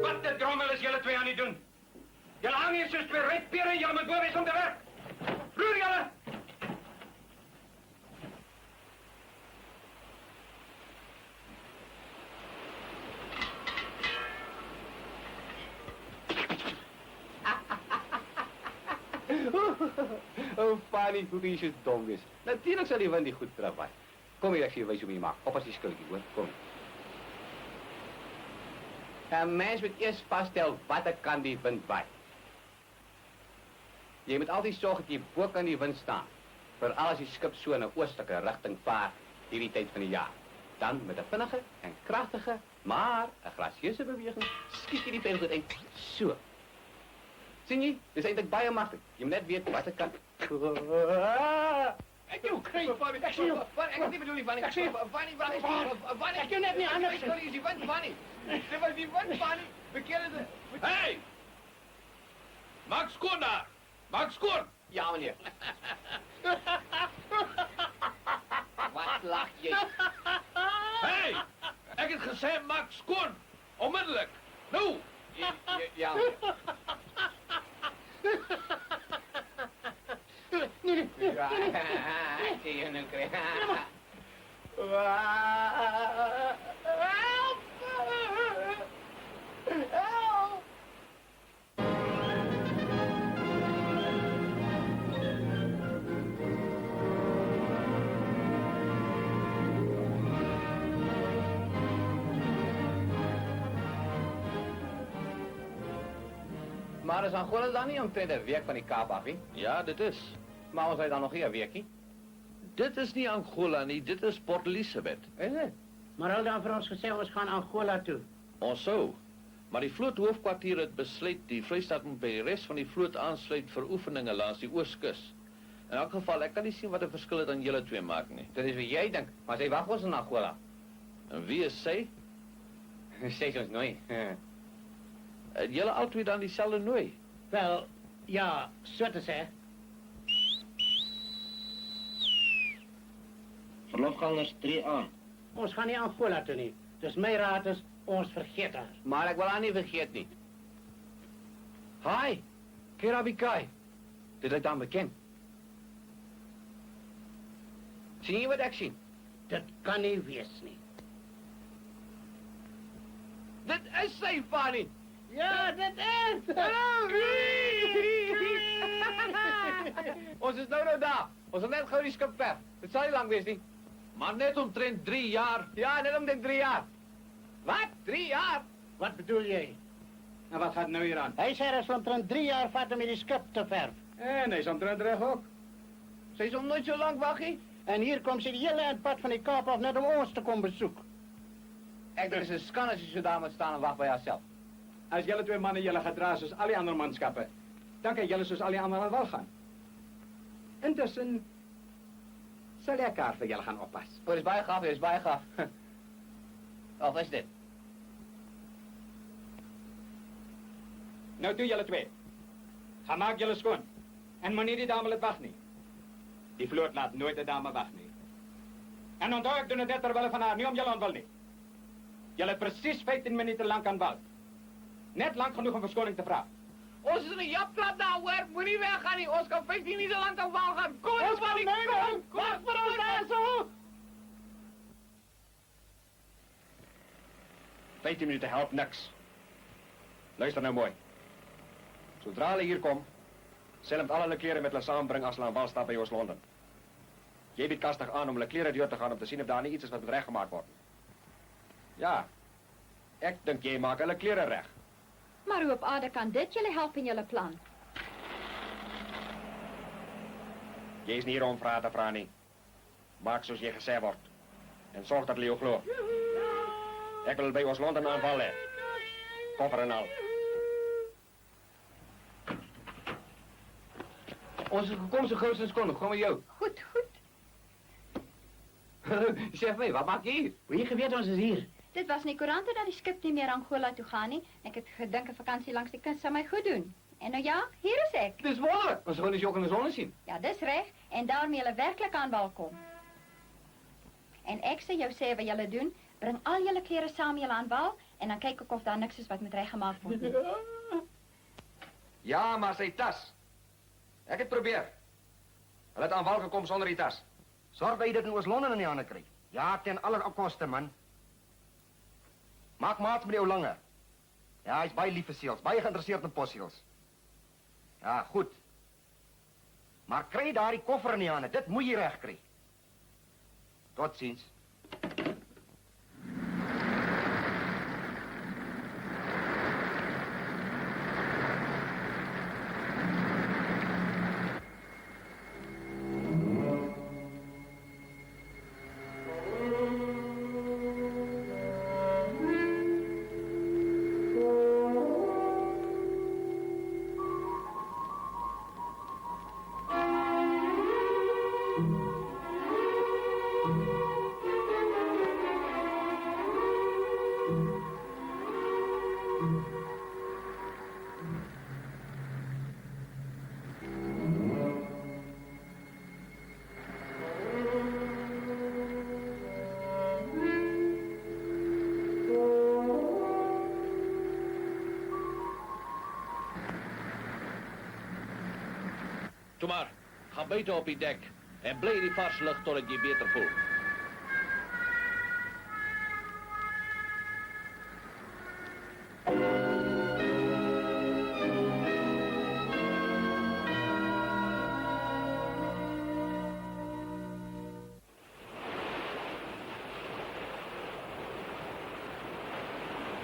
Wat de drommel is jullie twee aan het doen? Jullie hangen hier zoals twee rijperen en jullie moet boven om te werk. Roer jullie! Oh, Fanny, hoe je zo dom is. Natuurlijk zal die wind die goed terugwaai. Kom hier, ik zie je wijs hoe je maakt. Op als die skulkie, hoor. Kom. Een mens moet eerst vaststellen wat er kan die wind waai. Je moet altijd zorgen dat je boek aan die wind staat. Vooral als je schip zo in een oostelijke richting vaart, die tijd van het jaar. Dan met een vinnige en krachtige, maar een gracieuze beweging, schiet je die pijl goed in. Zo. Zie je? Dit is eigenlijk baie makkelijk. Je moet net weten wat het kan. Ik zie je. Ik heb niet bedoeld, Fanny. Ik zie je. Fanny. Ik kan net niet anders. Ik kan niet zien, Fanny. Dit was die wind, Fanny. We kennen ze. Hey! Maak skoon daar! Maak skoon! Ja, meneer. Wat lach je? Hey! Ik heb gezegd, maak skoon! Onmiddellijk! Nou! Ja, meneer. Ja, zie je nu krijgen. Help! Help! Maar is Angola dan niet omtrent de week van die Kaap af, hè? Ja, dit is. Maar ons zijn dan nog hier een weekje. Dit is niet Angola nie, dit is Port Elizabeth. Is het? Maar hulle dan vir ons gesê ons gaan Angola toe. Ons sou. Maar die vloothoofdkwartier het besluit die Vrystaat moet by die res van die vloot aansluit vir oefeninge langs die ooskus. In elk geval, ek kan nie sien wat 'n verskil dit aan julle twee maak nie. Dat is wat jij denkt. Maar zij wacht ons in Angola. En wie is sy? Zij is ons nooit. Het julle albei dan dieselfde nooi? Wel, ja, so te sê. Verlofgangers 3A. Ons gaan nie Angola toe nie. Dus my raad is, ons vergeet haar. Maar ik wil haar niet vergeten niet. Hi, Kerabikai. Dit is dan bekend. Zie je wat ik zie? Dit kan nie wees nie. Dit is sy, Fanny. Ja, dit is! Ons is nou daar. Ons is net gauw die skip weg. Het zal niet lang wees nie. Maar net omtrent 3 jaar. Ja, net omtrent 3 jaar. Wat? 3 jaar? Wat bedoel jy? En wat gaat nou hier aan? Hy sê dat omtrent 3 jaar vat om die skip te verf. En hij is omtrent recht ook. Zij is om nooit zo lang wachten. En hier kom sy die hele eindpad van die Kaap af net om ons te kom besoek. Ek, dit is een skande als je zo daar moet staan en wacht bij haarzelf. Als jullie twee mannen jullie gaat draaien zoals al die andere manschappen, dan kan jullie zoals al die anderen wel gaan. Intussen zal ik elkaar voor jullie gaan oppassen. Oh, dit is bijgaaf, dit is bijgaaf. Of is dit? Nou toe jullie twee. Ga maak jullie schoon. En meneer die dame laat wacht niet. Die vloot laat nooit de dame wacht niet. En onthou, ik doe het net terwille van haar, niet om jullie ontwil niet. Jullie precies 15 minuten lang aan wal. Net lang genoeg om verschoning te vragen. Ons is een japklap daar, hoor. Moet niet weggaan, nie. Ons kan 15 niet zo lang aan wal gaan. Kom eens, Fanny, kom! Wacht voor ons daar zo! 15 minuten helpt niks. Luister nou mooi. Zodra hulle hier kom, sal hem alle kleren met hulle saambring as hulle aan wal stap by Oos-London. Jy bied kastig aan om hulle kleren deur te gaan om te sien of daar nie iets is wat moet reggemaak word. Ja, ek dink jy maak hulle kleren reg. Maar hoe op aarde kan dit jullie helpen in jullie plan? Jy is nie hier om vrae te vra nie. Maak soos jy gesê word. En sorg dat hulle jou glo. Ek wil by Oos-London aanval hê. Koffer en al. Ons is gekomen zo groot als konden. Gewoon met jou. Goed, goed. Zeg mij, wat maak je hier? Wie geweet ons is hier? Dit was in die koerante dat die skip niet meer Angola toe gaan nie. Ek het gedink 'n vakansie langs die kust zou mij goed doen. En nou ja, hier is ek. Dis wonderlijk, ons gaan eens ook in de zon zien. Ja, dis reg. En daarmee hulle werklik aan wal kom. En ek sê jou sê wat julle doen, bring al julle klere saam julle aan wal en dan kyk ek of daar niks is wat moet reggemaak word nie. Ja, maar sy tas. Ek het probeer. Hulle het aan wal gekom sonder die tas. Sorg dat jy dit in Oos-London in die hande kry. Ja, ten alle koste, man. Maak maats met jou langer. Ja, hy's baie lief vir seels, baie geïnteresseerd in posseels. Ja, goed. Maar kry daardie koffer in die hande, dit moet jy reg kry. Totsiens. Toe maar, ga buiten op die dek en bly die vars lucht totdat je beter voelt.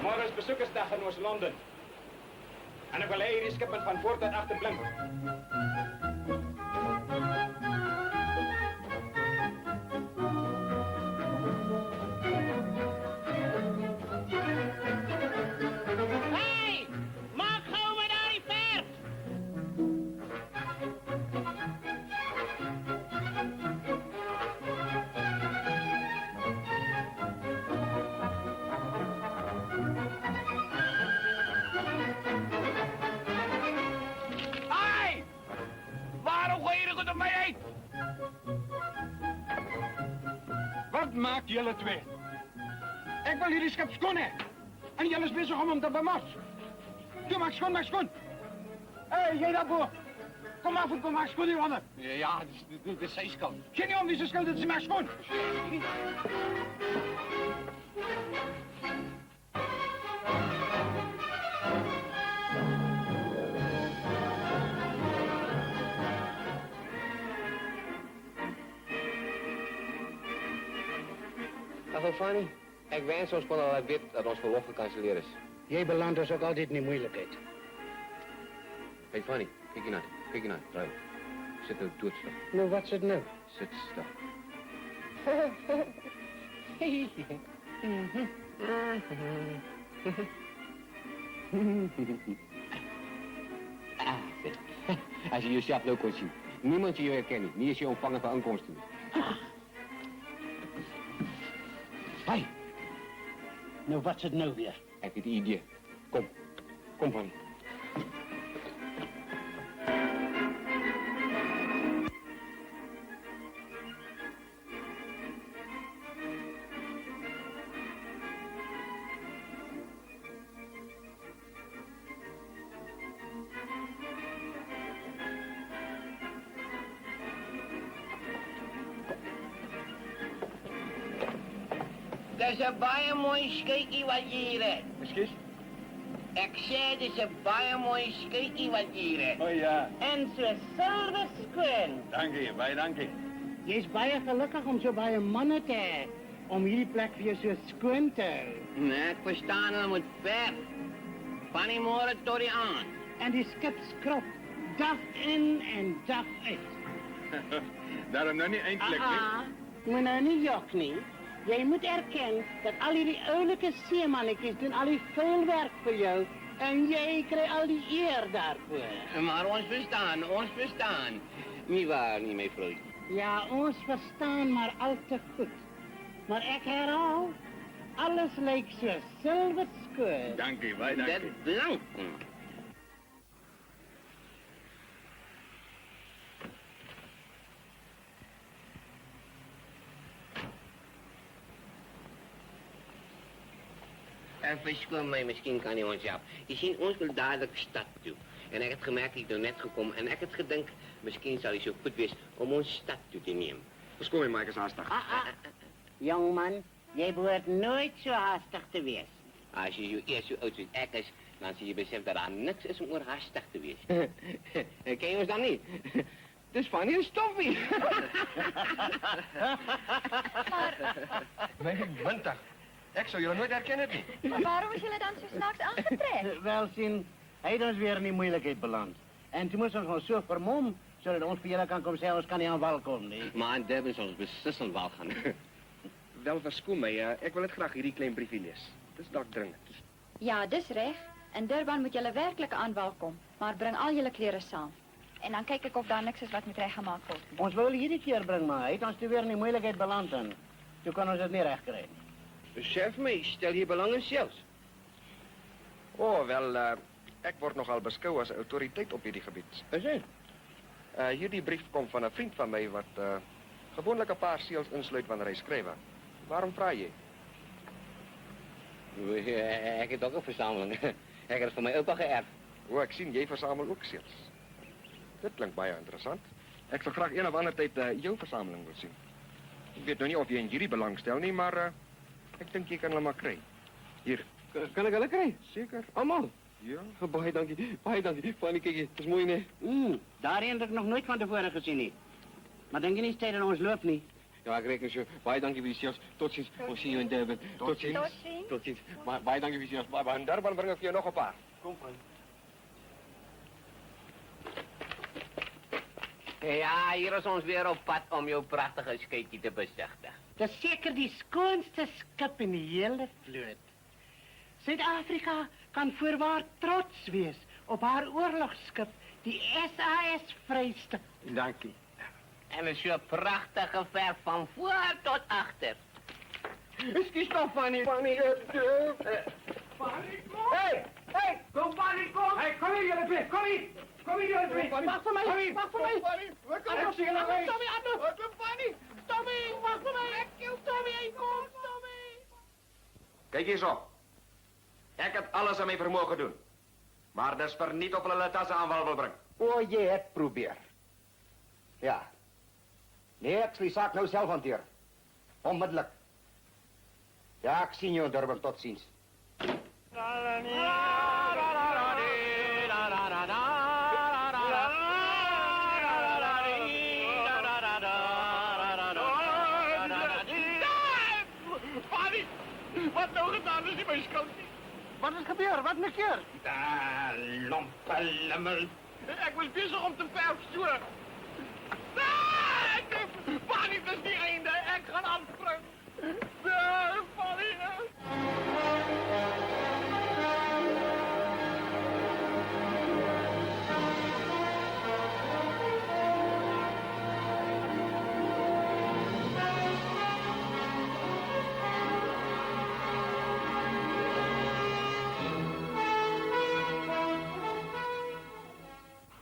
Morgen is bezoekersdag in Oost-London. En ik wil hier skip met van voor tot achter blink. Hey, maak gauw met die perd! Ai! Waarom gooi je de goed op mij uit? Wat maakt jullie twee? Ik wil jullie schip schoon hebben. En jullie is bezig om hem te bemorsen. Doe, maak schoon, maak schoon. Hé, jij daarvoor. Kom af en kom, maak schoon hieronder. Ja, dit is zijn schuld. Geen niet om deze schuld, het is maak schoon. Dag Fanny, ik wens ons kon al weet dat ons verlof gekancelleerd is. Jij belandt dus ook altijd in die moeilijkheid. Hey Fanny, kijk je naar, trouw. Zit er doodstil. Nou, wat is het nou? Zit stil. Als je jezelf ook kon zien. Niemand je herkent, niet eens je ontvangen van inkomsten. Hey. Nou, wat is het nou weer? Heb je het idee? Kom Fanny. Dat is een baie mooi skykie wat je hier hebt. Excuus? Ik zei, dat is een baie mooi skykie wat je hier hebt. Oh ja. En zo silver squin. Dank je, baie dankie. Jy is baie gelukkig om so baie manne te hê, om hierdie plek vir jou so skoon te hou. Nee, ik verstaan hulle moet ver. Van die môre tot die aand. En die skip skrop, dag in en dag uit. Daarom nou niet eindelijk, Moet nou nie jok nie. Jy moet erken dat al hierdie oulike seemannetjies doen al die vuil werk vir jou en jy kry al die eer daarvoor. Maar ons verstaan. Nie waar nie, my vrou. Ja, ons verstaan maar al te goed. Maar ek herhaal, alles lyk so silverskoon. Dankie, baie dankie. Dit blank. Verskoon mij, misschien kan je ons helpen. Je ziet, ons wil dadelijk stad toe. En ik heb gemerkt, ik ben net gekomen en ik heb gedacht, misschien zou je zo goed wezen om ons stad toe te nemen. Verskoon my, Mike, is haastig. Jongman, jij behoort nooit zo haastig te wezen. Als je zo eerst zo oud als ik is, dan zie je besef dat er niks is om haastig te wezen. Ken je ons dan niet? Dis Fanny en Stoffie. Nee, wintig. Ik zou jullie nooit herkennen nie. Maar waarom is jullie dan zo s'nachts aangetrekt? Wel zien, hij heeft ons weer in die moeilijkheid beland. En toen moest ons gewoon zo vermommen, zodat ons voor jullie kan komen zeggen, ons kan niet aan wal komen. Nee. Maar in Durban zal ons beslissend wel gaan. Wel, verskoon my, ek wil net graag hierdie klein briefie lees. Dis dalk dringend. Ja, dis recht. In Durban moet jullie werkelijk aan wal komen. Maar breng al jullie kleren samen. En dan kijk ik of daar niks is wat moet rechtgemaakt wordt. Ons wil iedere keer brengen, maar hij heeft ons toen weer in die moeilijkheid beland. En toen kan ons het niet recht krijgen. Besef me, stel je belang in zelfs. Oh, wel, ek word nogal beskou as 'n autoriteit op hierdie gebied. Is dit? Hierdie brief kom van 'n vriend van my wat gewoonlik 'n paar seels insluit wanneer hy skryf. Waarom vra jy? Ik heb ook een verzameling. Ik heb het van mijn opa geërfd. O, ek sien jy versamel ook seels. Dit klink baie interessant. Ek sal graag een of ander tyd jou versameling wil sien. Ek weet nou nie of jy in hierdie belangstel nie, maar ek dink jy kan hulle maar kry. Hier. Kan ik hulle kry? Zeker. Allemaal? Ja. Baie dankie, baie dankie. Fanny, kijk, het is mooi, nee? Daarin heb ik nog nooit van tevoren gezien. Nie. Maar denk je niet steeds aan ons loopt niet? Ja, ik reken zo. Baie dankie voor die seals. Tot ziens. Ons zien je in Durban. Tot ziens. Tot ziens. Tot ziens. Baie dankie voor die seals. Bye bye. In Durban bring ek vir jou nog 'n paar. Kom, Fanny. Ja, hier is ons weer op pad om jouw prachtige scheepje te bezichtigen. Dat is zeker die schoonste schip in die hele vloot. Zuid-Afrika kan voorwaar trots wees op haar oorlogsschip, die SAS Vryste. Dankie. En het is zo'n prachtige verf van voor tot achter. Excuse nou, Fanny. Fanny, Fanny, kom! Hey! Kom, Fanny, kom! Hey, kom hier, jullie twee! Kom hier! Kom hier, jullie twee! Wacht voor mij! Wacht voor mij! Fanny, Tommy, wacht voor mij! Tommy, kom, Tommy! Kijk hier zo. Ik heb alles aan mijn vermogen doen. Maar dat is voor niet op hulle tassen aanval wil brengen. Oh, je hebt probeer. Ja. Nee, ik zal die zaak nou zelf hanteren. Onmiddellijk. Ja, ik zie je in Durban. Tot ziens. Wat nou gedaan is in mijn schuld? Wat is gebeurd? Wat een keer? Daar, lompe lummel. Ik was bezig om te verfstoeren. Nee, Fanny, dat is niet einde. Ik ga afspringen. Daar, Fanny.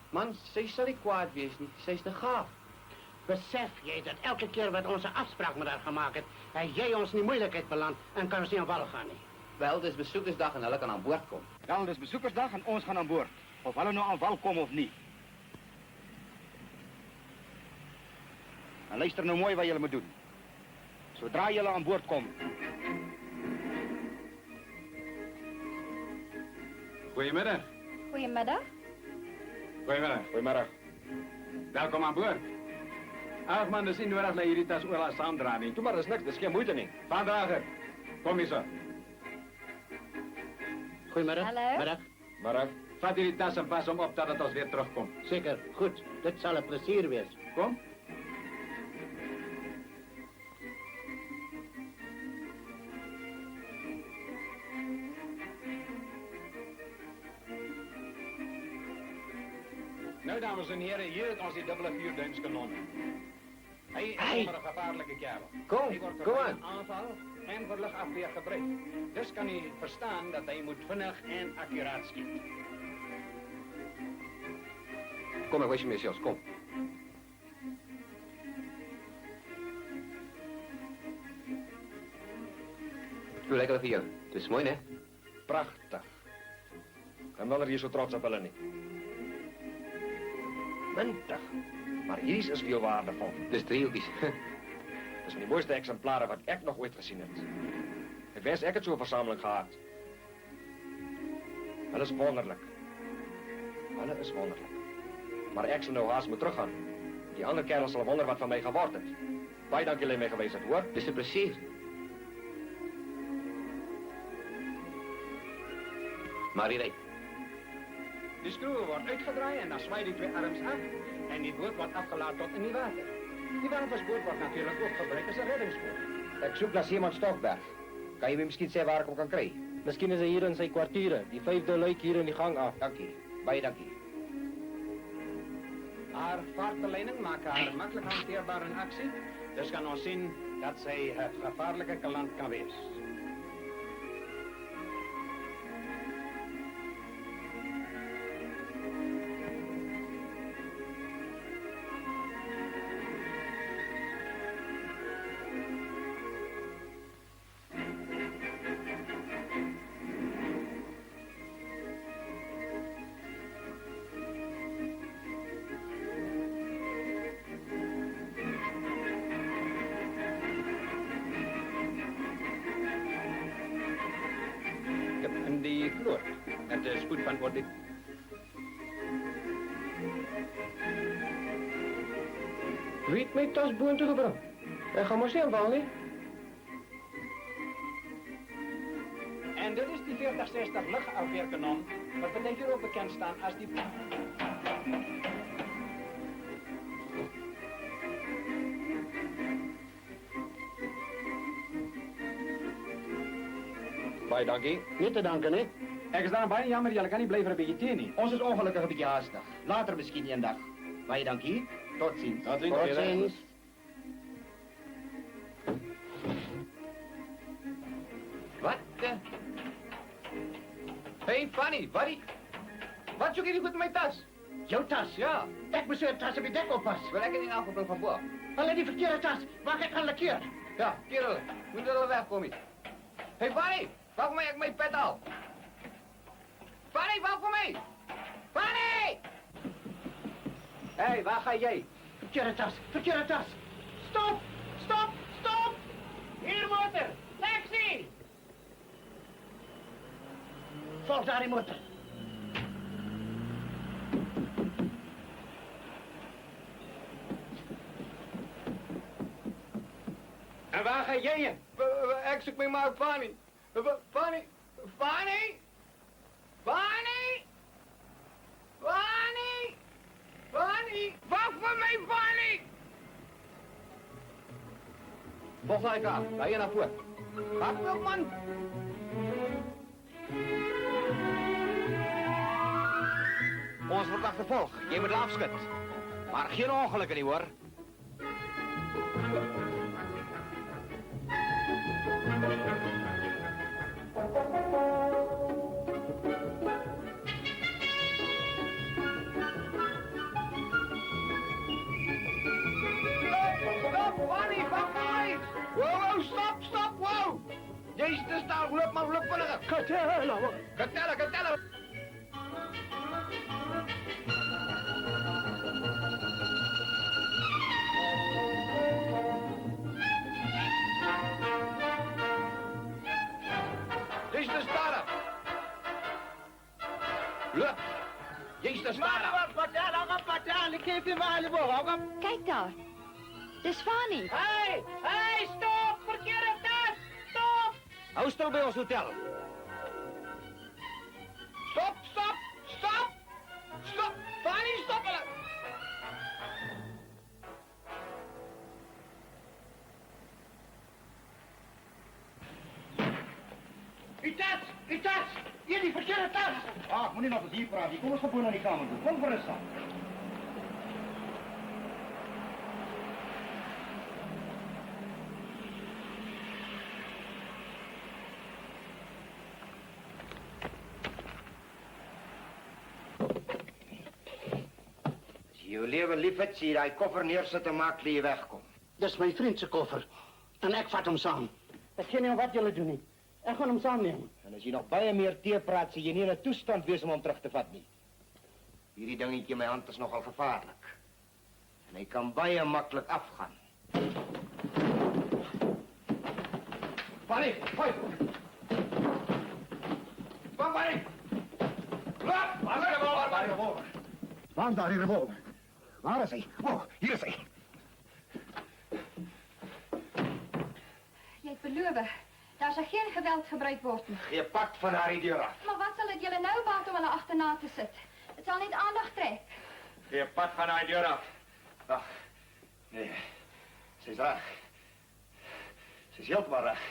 Man, sy sal nie kwaad wees nie. Sy's te gaaf. Besef jij dat elke keer wat onze afspraak met haar gemaakt heeft, hij jij ons in moeilijkheid belandt en kan ons niet aan wal gaan. Nie. Wel, het is bezoekersdag en hulle kan aan boord komen. Wel, het is bezoekersdag en ons gaan aan boord. Of hulle nou aan wal komen of niet. En luister nou mooi wat jullie moet doen. Zodra jullie aan boord komen. Goedemiddag. Goedemiddag. Goedemiddag. Goeiemôre. Welkom aan boord. Ag man, dis nie nodig dat hierdie tas oral saamdra nie. Toe maar, dis niks, dis geen moeite nie. Vaandrager, kom hier so. Goedemiddag. Hallo. Middag. Maar Vat hierdie tas en pas hom op totdat ons weer terugkom. Zeker. Goed. Dit zal een plezier wezen. Kom. Nou, dames en heren, hier het ons die dubbele 4-duimskanon. Hij is Hey. een gevaarlijke kerel. Kom, Hij wordt kom voor aan. aanval en voor luchtafweer gebruikt. Dus kan hij verstaan dat hij moet vinnig en accuraat schieten. Kom maar, wees je Jos, kom. Doe lekker voor jou. Het is mooi, hè? Prachtig. En wel er hier zo trots op hulle nie. Mintig. Maar hier is veel waardevol. Dus driehoekjes. Dat is van die mooiste exemplaren wat ik nog ooit gezien heb. Ik wens ik het zo'n verzameling gehad. Dat is wonderlijk. Dat is wonderlijk. Maar ik zal nou haast moet teruggaan. Die andere kerel zal wonderen wat van mij geworden is. Baie dank jullie mee geweest, hoor. Het is een plezier. Marie rijdt. De schroeven wordt uitgedraaid en dan zwaait die twee arms af. En die boot wordt afgeladen tot in die water. Die watersboot wordt natuurlijk ook gebruikt als een reddingsboot. Ik zoek naar Simon Stokberg. Kan je me misschien zeggen waar ik hem kan krijgen? Misschien is hij hier in zijn kwartieren. Die 5e luik hier in die gang af. Dank je. Baie dank je. Haar vaartbeleiding maakt haar makkelijk hanteerbaar in actie. Dus kan ons zien dat zij het gevaarlijke kaland kan wezen. En die vloer, het is goed van wordt dit. Wie het mijn tas boven gebracht? En ga maar zien, Wally. En dit is die 4060 luchtafweerkanon, wat betekent hier ook bekend staan als die... Baie dankie. Niet te danken, hè? Ik is daar baie jammer, jullie kan niet blijven een beetje tenen. Ons is ongelukkig een beetje haastig. Later misschien een dag. Baie dank je. Tot ziens. Tot ziens. Tot ziens. Wat? Hey, Fanny, buddy. Wat zoek je niet goed in mijn tas? Jouw tas? Ja. Ik moet zo'n tas op je dek oppassen. Wil ik het niet afgepakt van boven? Alleen die verkeerde tas. Waar ik aan laceren? Ja, kerel. Moet er wel wegkomen. Hey, Fanny. Wacht mij, ik mijn pet al. Fanny, wacht voor mij. Fanny! Hey, waar ga jij? Verkeerde tas. Verkeerde tas. Stop! Stop! Stop! Hier, motor! Taxi! Volg daar die motor. En waar ga jij in? Ik zoek mij maar Fanny. Fanny? Fanny? Fanny? Fanny? Fanny? Wacht voor mij, Fanny! Volg naar elkaar. Ga je naar voren. Wacht wel, man. Ons wordt achtervolgd. Jij moet afschut. Maar geen ongelukken niet hoor. Stop, Fanny, wacht voor mij. Wow, stop, wow. Jezus, de staal, loop maar, loop vanaf. Katellen. Jezus, de staal. Loop. Jezus, de staal. Ik geef je maar de boog. Kijk daar. Het is Fanny. Hey, stop! Verkeerde tas! Stop! Hou stil bij ons hotel. Stop! Fanny, stoppen! Uw tas! Hier, die verkeerde tas! Ah, moet niet nog eens hier praten. Kom eens gewoon naar die kamer toe. Kom gerust aan. Jou lewe lief het, sê jy daai koffer neersit en maak dat jy wegkom. Dis my vriend se koffer. En ek vat hom saam. Ek ken nie wat julle doen nie. Ek gaan hom saamneem. En as jy nog baie meer teepraat, sê jy nie in 'n toestand wees om hom terug te vat nie. Hierdie dingetjie in my hand is nogal gevaarlik. En hy kan baie maklik afgaan. Fanny, hoi! Kom, Fanny! Loop! Waar is die revolver? Waar is die revolver? Waar is daar die revolver? Waar is hy? Oh, hier is hy. Jy het beloof, daar sal geen geweld gebruik word nie. Gee pad van haar die deur af. Maar wat sal dit julle nou baat om hulle agterna te sit? Dit sal net aandag trek. Gee pad van haar deur af. Ag, nee, sy's reg. Sy's heeltemal reg.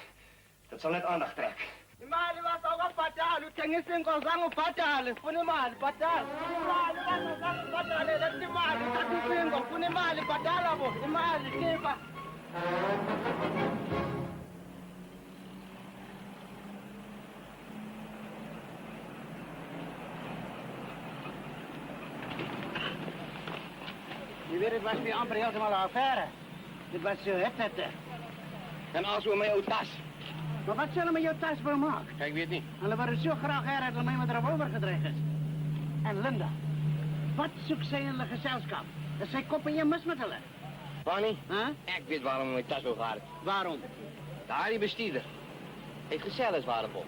Dit sal net aandag trek. Imali wasawukabhatali uthengisa inkomo zange ubhatale ufuna imali bhatala imali wasawuzange ubhatale lethi imali thatha isingo ufuna imali bhatala bo imali khipha Je weet, het was weer amper helemaal een affaire. Dit was het. En als we met jouw tas. Maar wat zullen we met jouw tas wel maken? Ik weet niet. En dan waren zo graag her dat mij met de revolver gedreigd is. En Linda, wat zoekt zij in de gezelschap? Dat zij kop in je mis met hulle. Fanny, ik weet waarom we met tas wil gaan. Waarom? Daar die bestuurder. Heeft gezellig waardevol.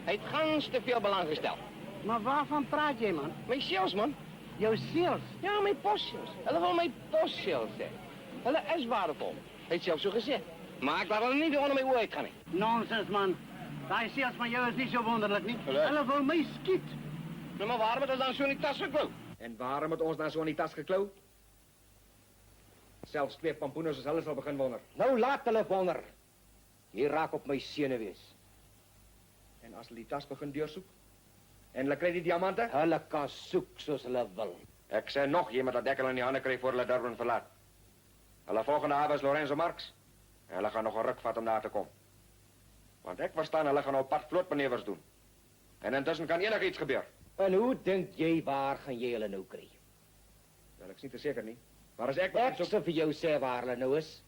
Hij heeft gans te veel belang gesteld. Maar waarvan praat jij, man? Mijn sales, man. Jouw sales? Ja, mijn postsales. Hulle wil mijn postsales zijn. Hulle is waardevol. Heeft zelf zo gezegd. Maar ik laat er niet onder mijn woord gaan. Nonsens, man. Die sales van jou is niet zo wonderlijk, niet? Hulle wil mij skiet. Nou, maar waarom het ons dan zo in die tas gekloopt? En waarom het ons dan zo in die tas gekloopt? Zelfs 2 pampoeners is alles al begin wonder. Nou laat hulle wonder. Jy raak op my senuwees. En as hulle die tas begin deursoek? En hulle kry die diamante? Hulle kan soek soos hulle wil. Ek sê nog, jy moet dat dekkel in die hande kry voor hulle Durban verlaat. Hulle volgende hawe is Lorenzo Marx. En hulle gaan nog 'n ruk vat om daar te kom. Want ek verstaan, hulle gaan op pad vlootbenewers doen. En intussen kan enigiets gebeur. En hoe dink jy waar gaan jy hulle nou kry? Wel, ek is nie te seker nie. Maar as ek sal vir jou sê waar hulle nou is.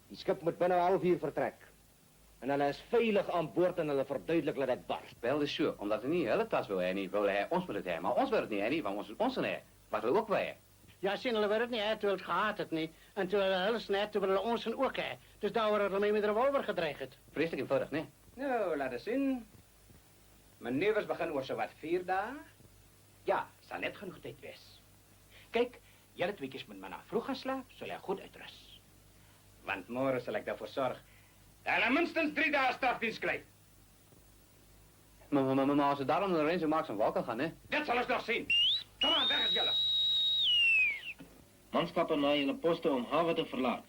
Die skip moet binne 'n halfuur vertrek. En hulle is veilig aan boord en hulle verduidelik dat dit bars. Wel, dis so, omdat hy nie hulle tas wil hê nie, wil hy ons moet dit hê, maar ons wil dit nie hê nie, want ons is ons hê. Wat hulle ook wil hê. Ja, sien, hulle wil het nie hê, toe hulle het gehaat het nie. En toe hulle snet, toe hulle ons ook hê. Dus daar wordt hulle mee met de revolver gedreigd het. Vreselijk eenvoudig, nee? Nou, laat eens zien. Manoeuvres begin oor zowat 4 dae. Ja, sal net genoeg tyd wees. Kyk, julle tweetjies moet maar na vroeg gaan slaap, sal jy goed uitrus. Want môre sal ek daarvoor sorg dat hulle minstens 3 dae strafdiens kry. Maar als we daarom naar Lorenzo Marx en Walker gaan, hè? Dit sal ons nog sien. Kom aan, weg is julle. Manskappe na julle poste om hawe te verlaat.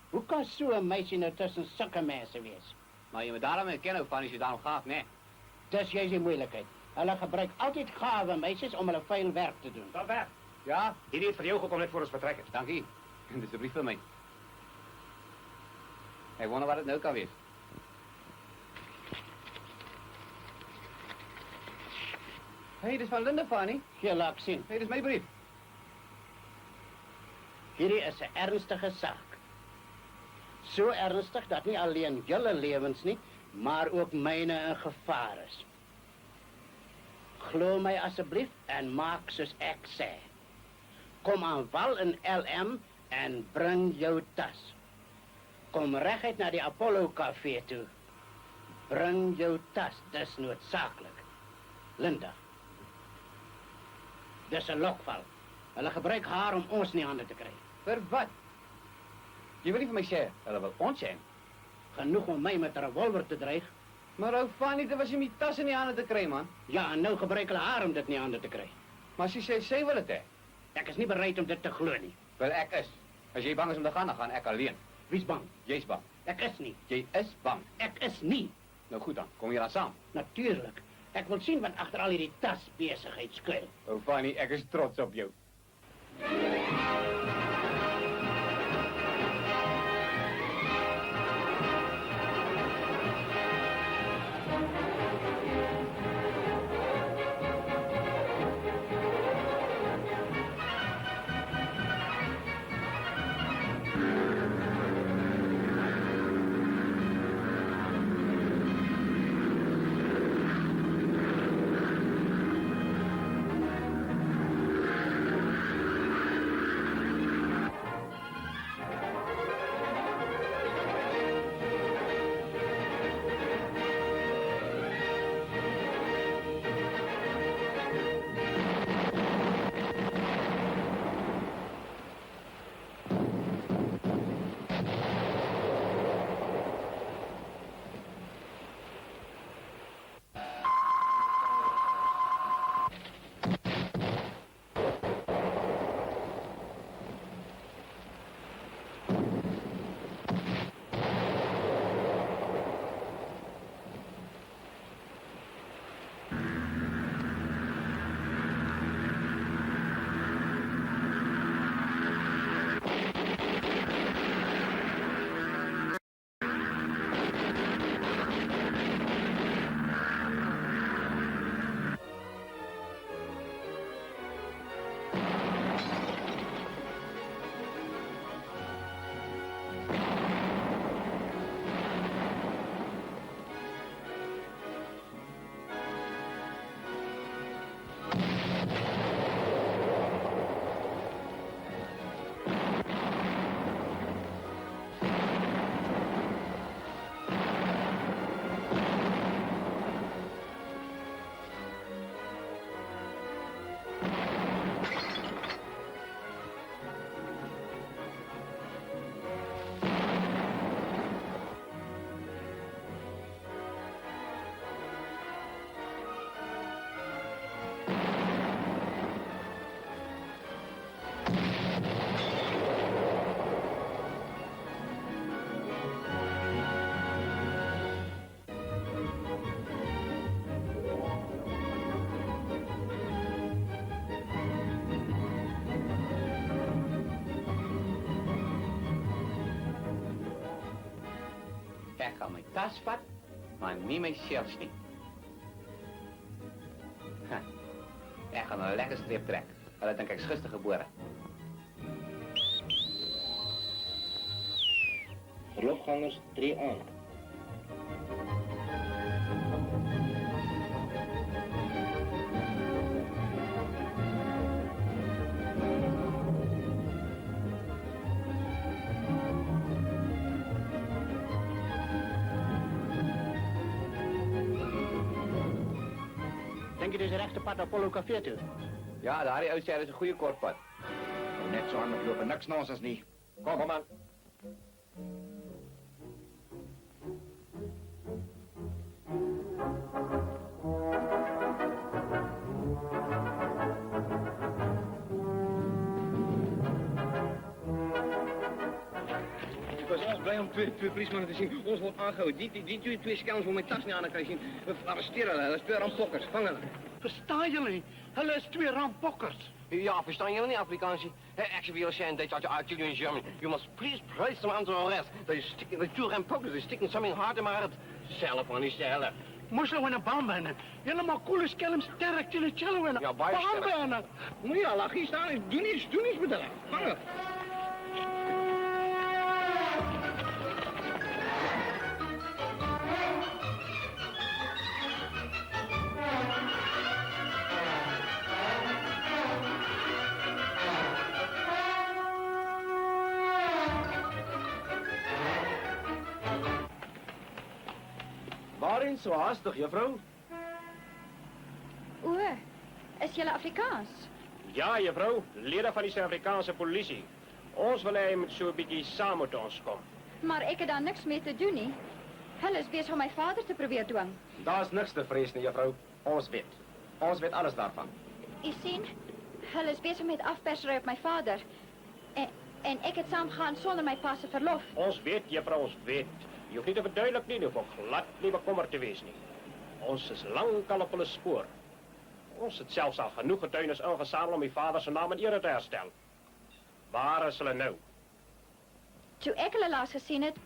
Hoe kan zo'n meisje nou tussen zulke mensen wees? Maar je moet daarom herkennen van als je daarom gaat, nee. Dus jij is moeilijkheid. Hulle gebruikt altijd gave meisjes om hulle veel werk te doen. Stop weg. Ja, hierdie het vir jou gekom net voor ons vertrek het. Dankie. Dit is een brief voor mij. Ik wonder wat het nou kan wees. Hé, dit is van Linda, Fanny. Ja, laat zien. Hé, dit is mijn brief. Hierdie is een ernstige zaak. Zo ernstig dat niet alleen jullie levens niet, maar ook mijne in gevaar is. Glo mij alsjeblieft en maak soos ek sê. Kom aan wal in LM en breng jou tas. Kom reguit naar die Apollo Café toe. Breng jou tas, dis noodzakelijk. Linda. Dis een lokval. Hulle gebruik haar om ons nie handen te krijgen. Voor wat? Je wil niet van mij zeggen, hulle wil ons zijn. Genoeg om mij met een revolver te dreigen. Maar ook Fanny, dat was je met tas in die handen te krijgen, man. Ja, en nou gebruiken hulle haar om dit niet handen te krijgen. Maar als je zij wil het, hè? Ik is niet bereid om dit te geloven. Wel, ik is. Als jij bang is om te gaan, dan ga ik alleen. Wie's bang? Jy's bang. Ek is nie. Jy is bang. Ek is nie. Nou goed dan, kom jy dan saam. Natuurlijk. Ek wil sien wat agter al hierdie tasbesigheid skuil. Ou Fanny, ek is trots op jou. Ek gaan my tas vat, maar nie myself nie. Ek gaan 'n lekker streep trek. Hulle dink ek's gister gebore. Verloofgangers, tree aan. Denk je dus rechte pad naar Apollo Café toe? Ja, daardie ou sê dis 'n goeie kortpad. Net so aan met loop en niks nonsens nie. Kom aan. Ik was erg blij om twee politiemannen te zien. Ons wordt aangehouden. Die twee schelms voor mijn tas niet aan kan je zien. We arresteren hulle. Dat is twee rampokkers. Vangen hulle. Verstaan jullie? Hulle is twee rampokkers. Ja, verstaan jullie niet Afrikaans? Actually, you're saying that I kill you in German. You must please place them under arrest. The two rampokkers, they're sticking something hard in my head. Cellen van die cellen. Moesel in een baan bijna. Jullie maar coole skelm sterk in de cello in. Ja, baie sterk. Baan bijna. Moet je al lag hier staan. Doe niets met hulle. Vangen. Waarin so haastig, juffrou? O, is julle Afrikaans? Ja, juffrou, lede van die Suid-Afrikaanse polisie. Ons wil hê jy moet so 'n bietjie saam met ons kom. Maar ek het daar niks mee te doen nie. Hulle is besig om my vader te probeer dwing. Daar's niks te vrees nie, juffrou. Ons weet. Ons weet alles daarvan. U sien, hulle is besig met afpersery op my vader. En ek het saamgegaan sonder my pa se verlof. Ons weet, juffrou, ons weet. Je hoeft niet te verduidelijken, nie, je hoeft ook glad niet bekommerd te wezen. Nie. Ons is lang al op hulle spoor. Ons het zelfs al genoeg getuigenis ingezameld om uw vader zijn naam en ere te herstellen. Waar is hulle nou? Toe ek hulle laas gesien het,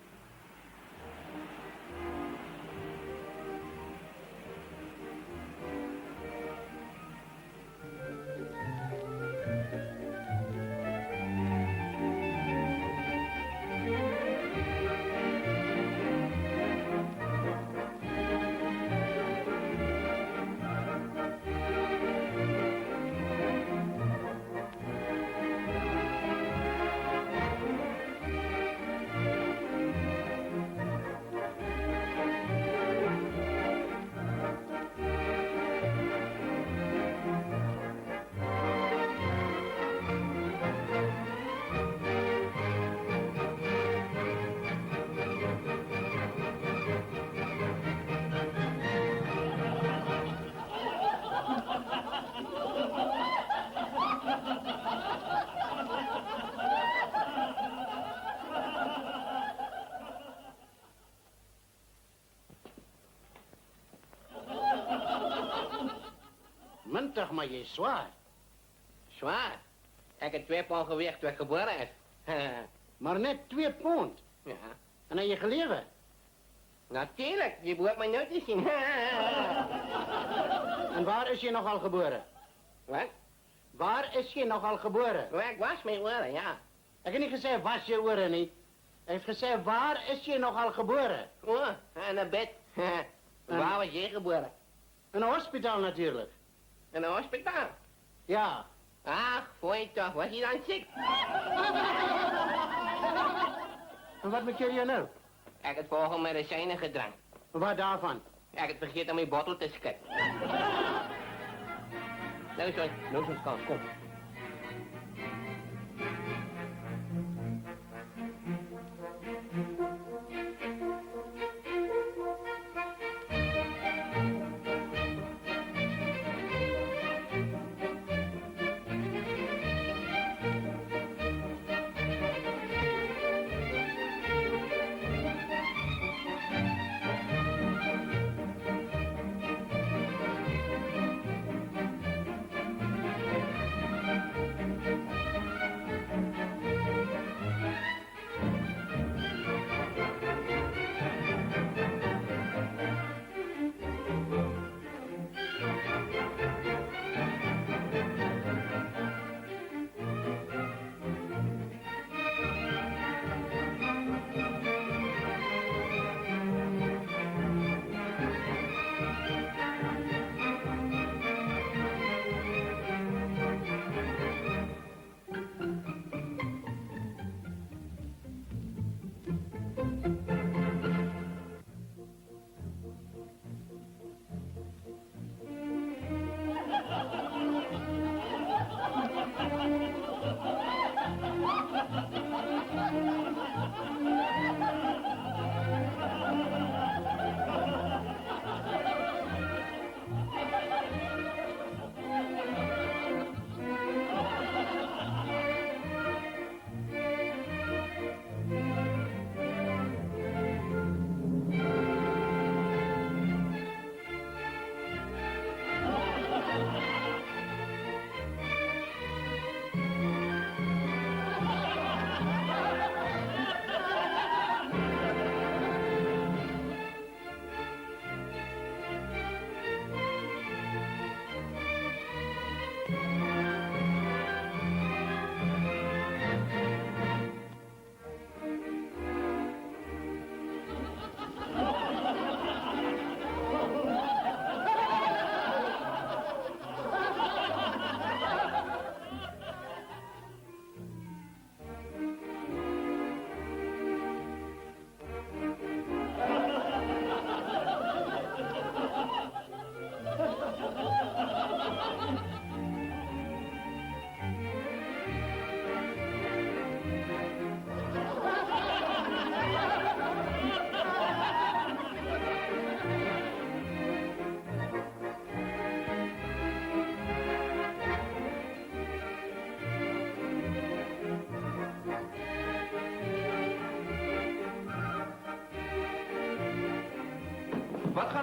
Muntig, maar je is zwaar. Zwaar? Ik heb 2 pond gewicht toen ik geboren is. Maar net 2 pond. Ja. En heb je geleven? Natuurlijk, je behoort mij nooit te zien. En waar is je nogal geboren? Wat? Waar is je nogal geboren? Waar ik was mijn oren, ja. Ik heb niet gezegd was je oren niet. Hij heeft gezegd waar is je nogal geboren? Oh, in een bed. Waar was je geboren? In een hospitaal natuurlijk. In een hospitaal? Ja. Ach, foei toch, was je dan ziek? En wat moet je nou? Ik heb volgende medicijnen gedrank. Wat daarvan? Ik heb vergeten om mijn bottel te schikken. Nou zo'n kans, kom.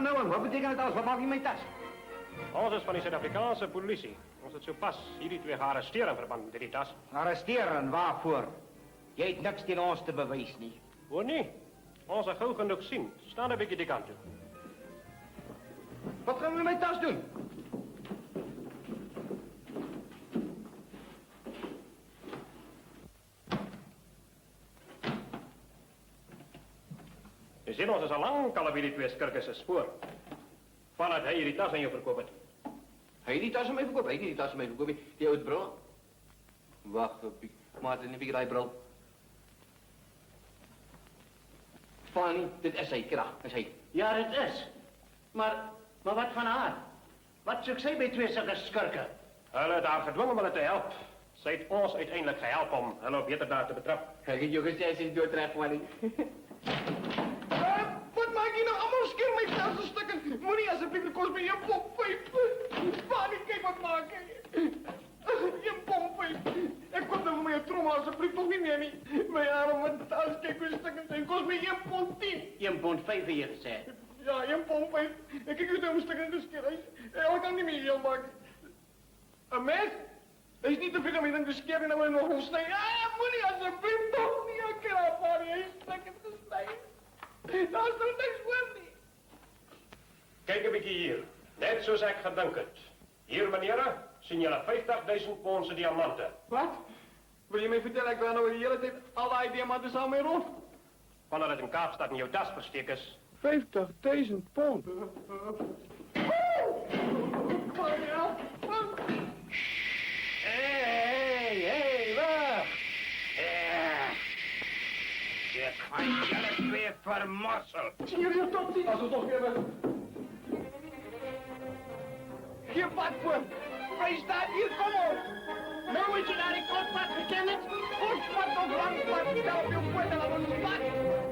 nou en wat betekent het alles? Wat maak je met tas? Ons is van die Suid-Afrikaanse polisie. Ons het sopas hierdie twee gearresteer in verband met die tas. Arresteren, waarvoor? Jy het niks teen ons te bewys nie. Hoor nie? Ons sal gou genoeg sien. Staan 'n bietjie die kant toe. Wat gaan we met mijn tas doen? Je ziet ons is al lang al op hierdie twee skurke se spoor. Vanaf hy hierdie tas aan jou verkoop het. Hij die tas aan mij verkoop, hij die tas aan mij verkoop. Die oude bro. Wacht, maat, een beetje die bril. Fanny, dit is hij, kira, is hij. Ja, dit is. Maar wat van haar? Wat zoekt zij bij twee zulke skurken? Hulle het haar gedwongen om hulle te helpen. Sy het ons uiteindelijk gehelpen om hulle op beter daar te betrappen. Kijk, je gezegd is doodrecht, Fanny. Wat maak je nou allemaal skeer mijn tas stukken? Moenie alsjeblieft, kost me je pompijp. Fanny, kijk wat maak je. Je pompijp. Ik kom dan voor mijn trommel alsjeblieft toch niet meer niet. Mijn arme tas, kijk hoe stukken zijn. Kost me 1,10. 1,5 hier gezegd. Ja, 1,5. Ik kijk u dan een stukken geskeerd. Ik kan niet meer heel maken. Een mes? Dat is niet te veel om je dan geskeerd en dan wil je nog omsnijden. Ah, moenie alsjeblieft toch niet. Ik kan haar Fanny, hij is stukken gesneden. Dat is toch niks voor niet. Kijk een beetje hier. Net zoals ik gedink het. Hier, meneer, zien jullie 50.000 pondse diamanten. Wat? Wil je mij vertellen, ik ben nou de hele tijd alle diamanten samen mee rond? Wanneer het in Kaapstad in jouw tas versteek is. 50.000 pond. Hey, wacht. Dit gaan jullie twee vermorsel. Zie jullie het toch niet? Als we toch weer... Hier, wat voor? Hij staat hier, kom op. Nou moet je naar die kotpad gekend. Kotpad of langpad, stel op je voet en dan wordt het pad.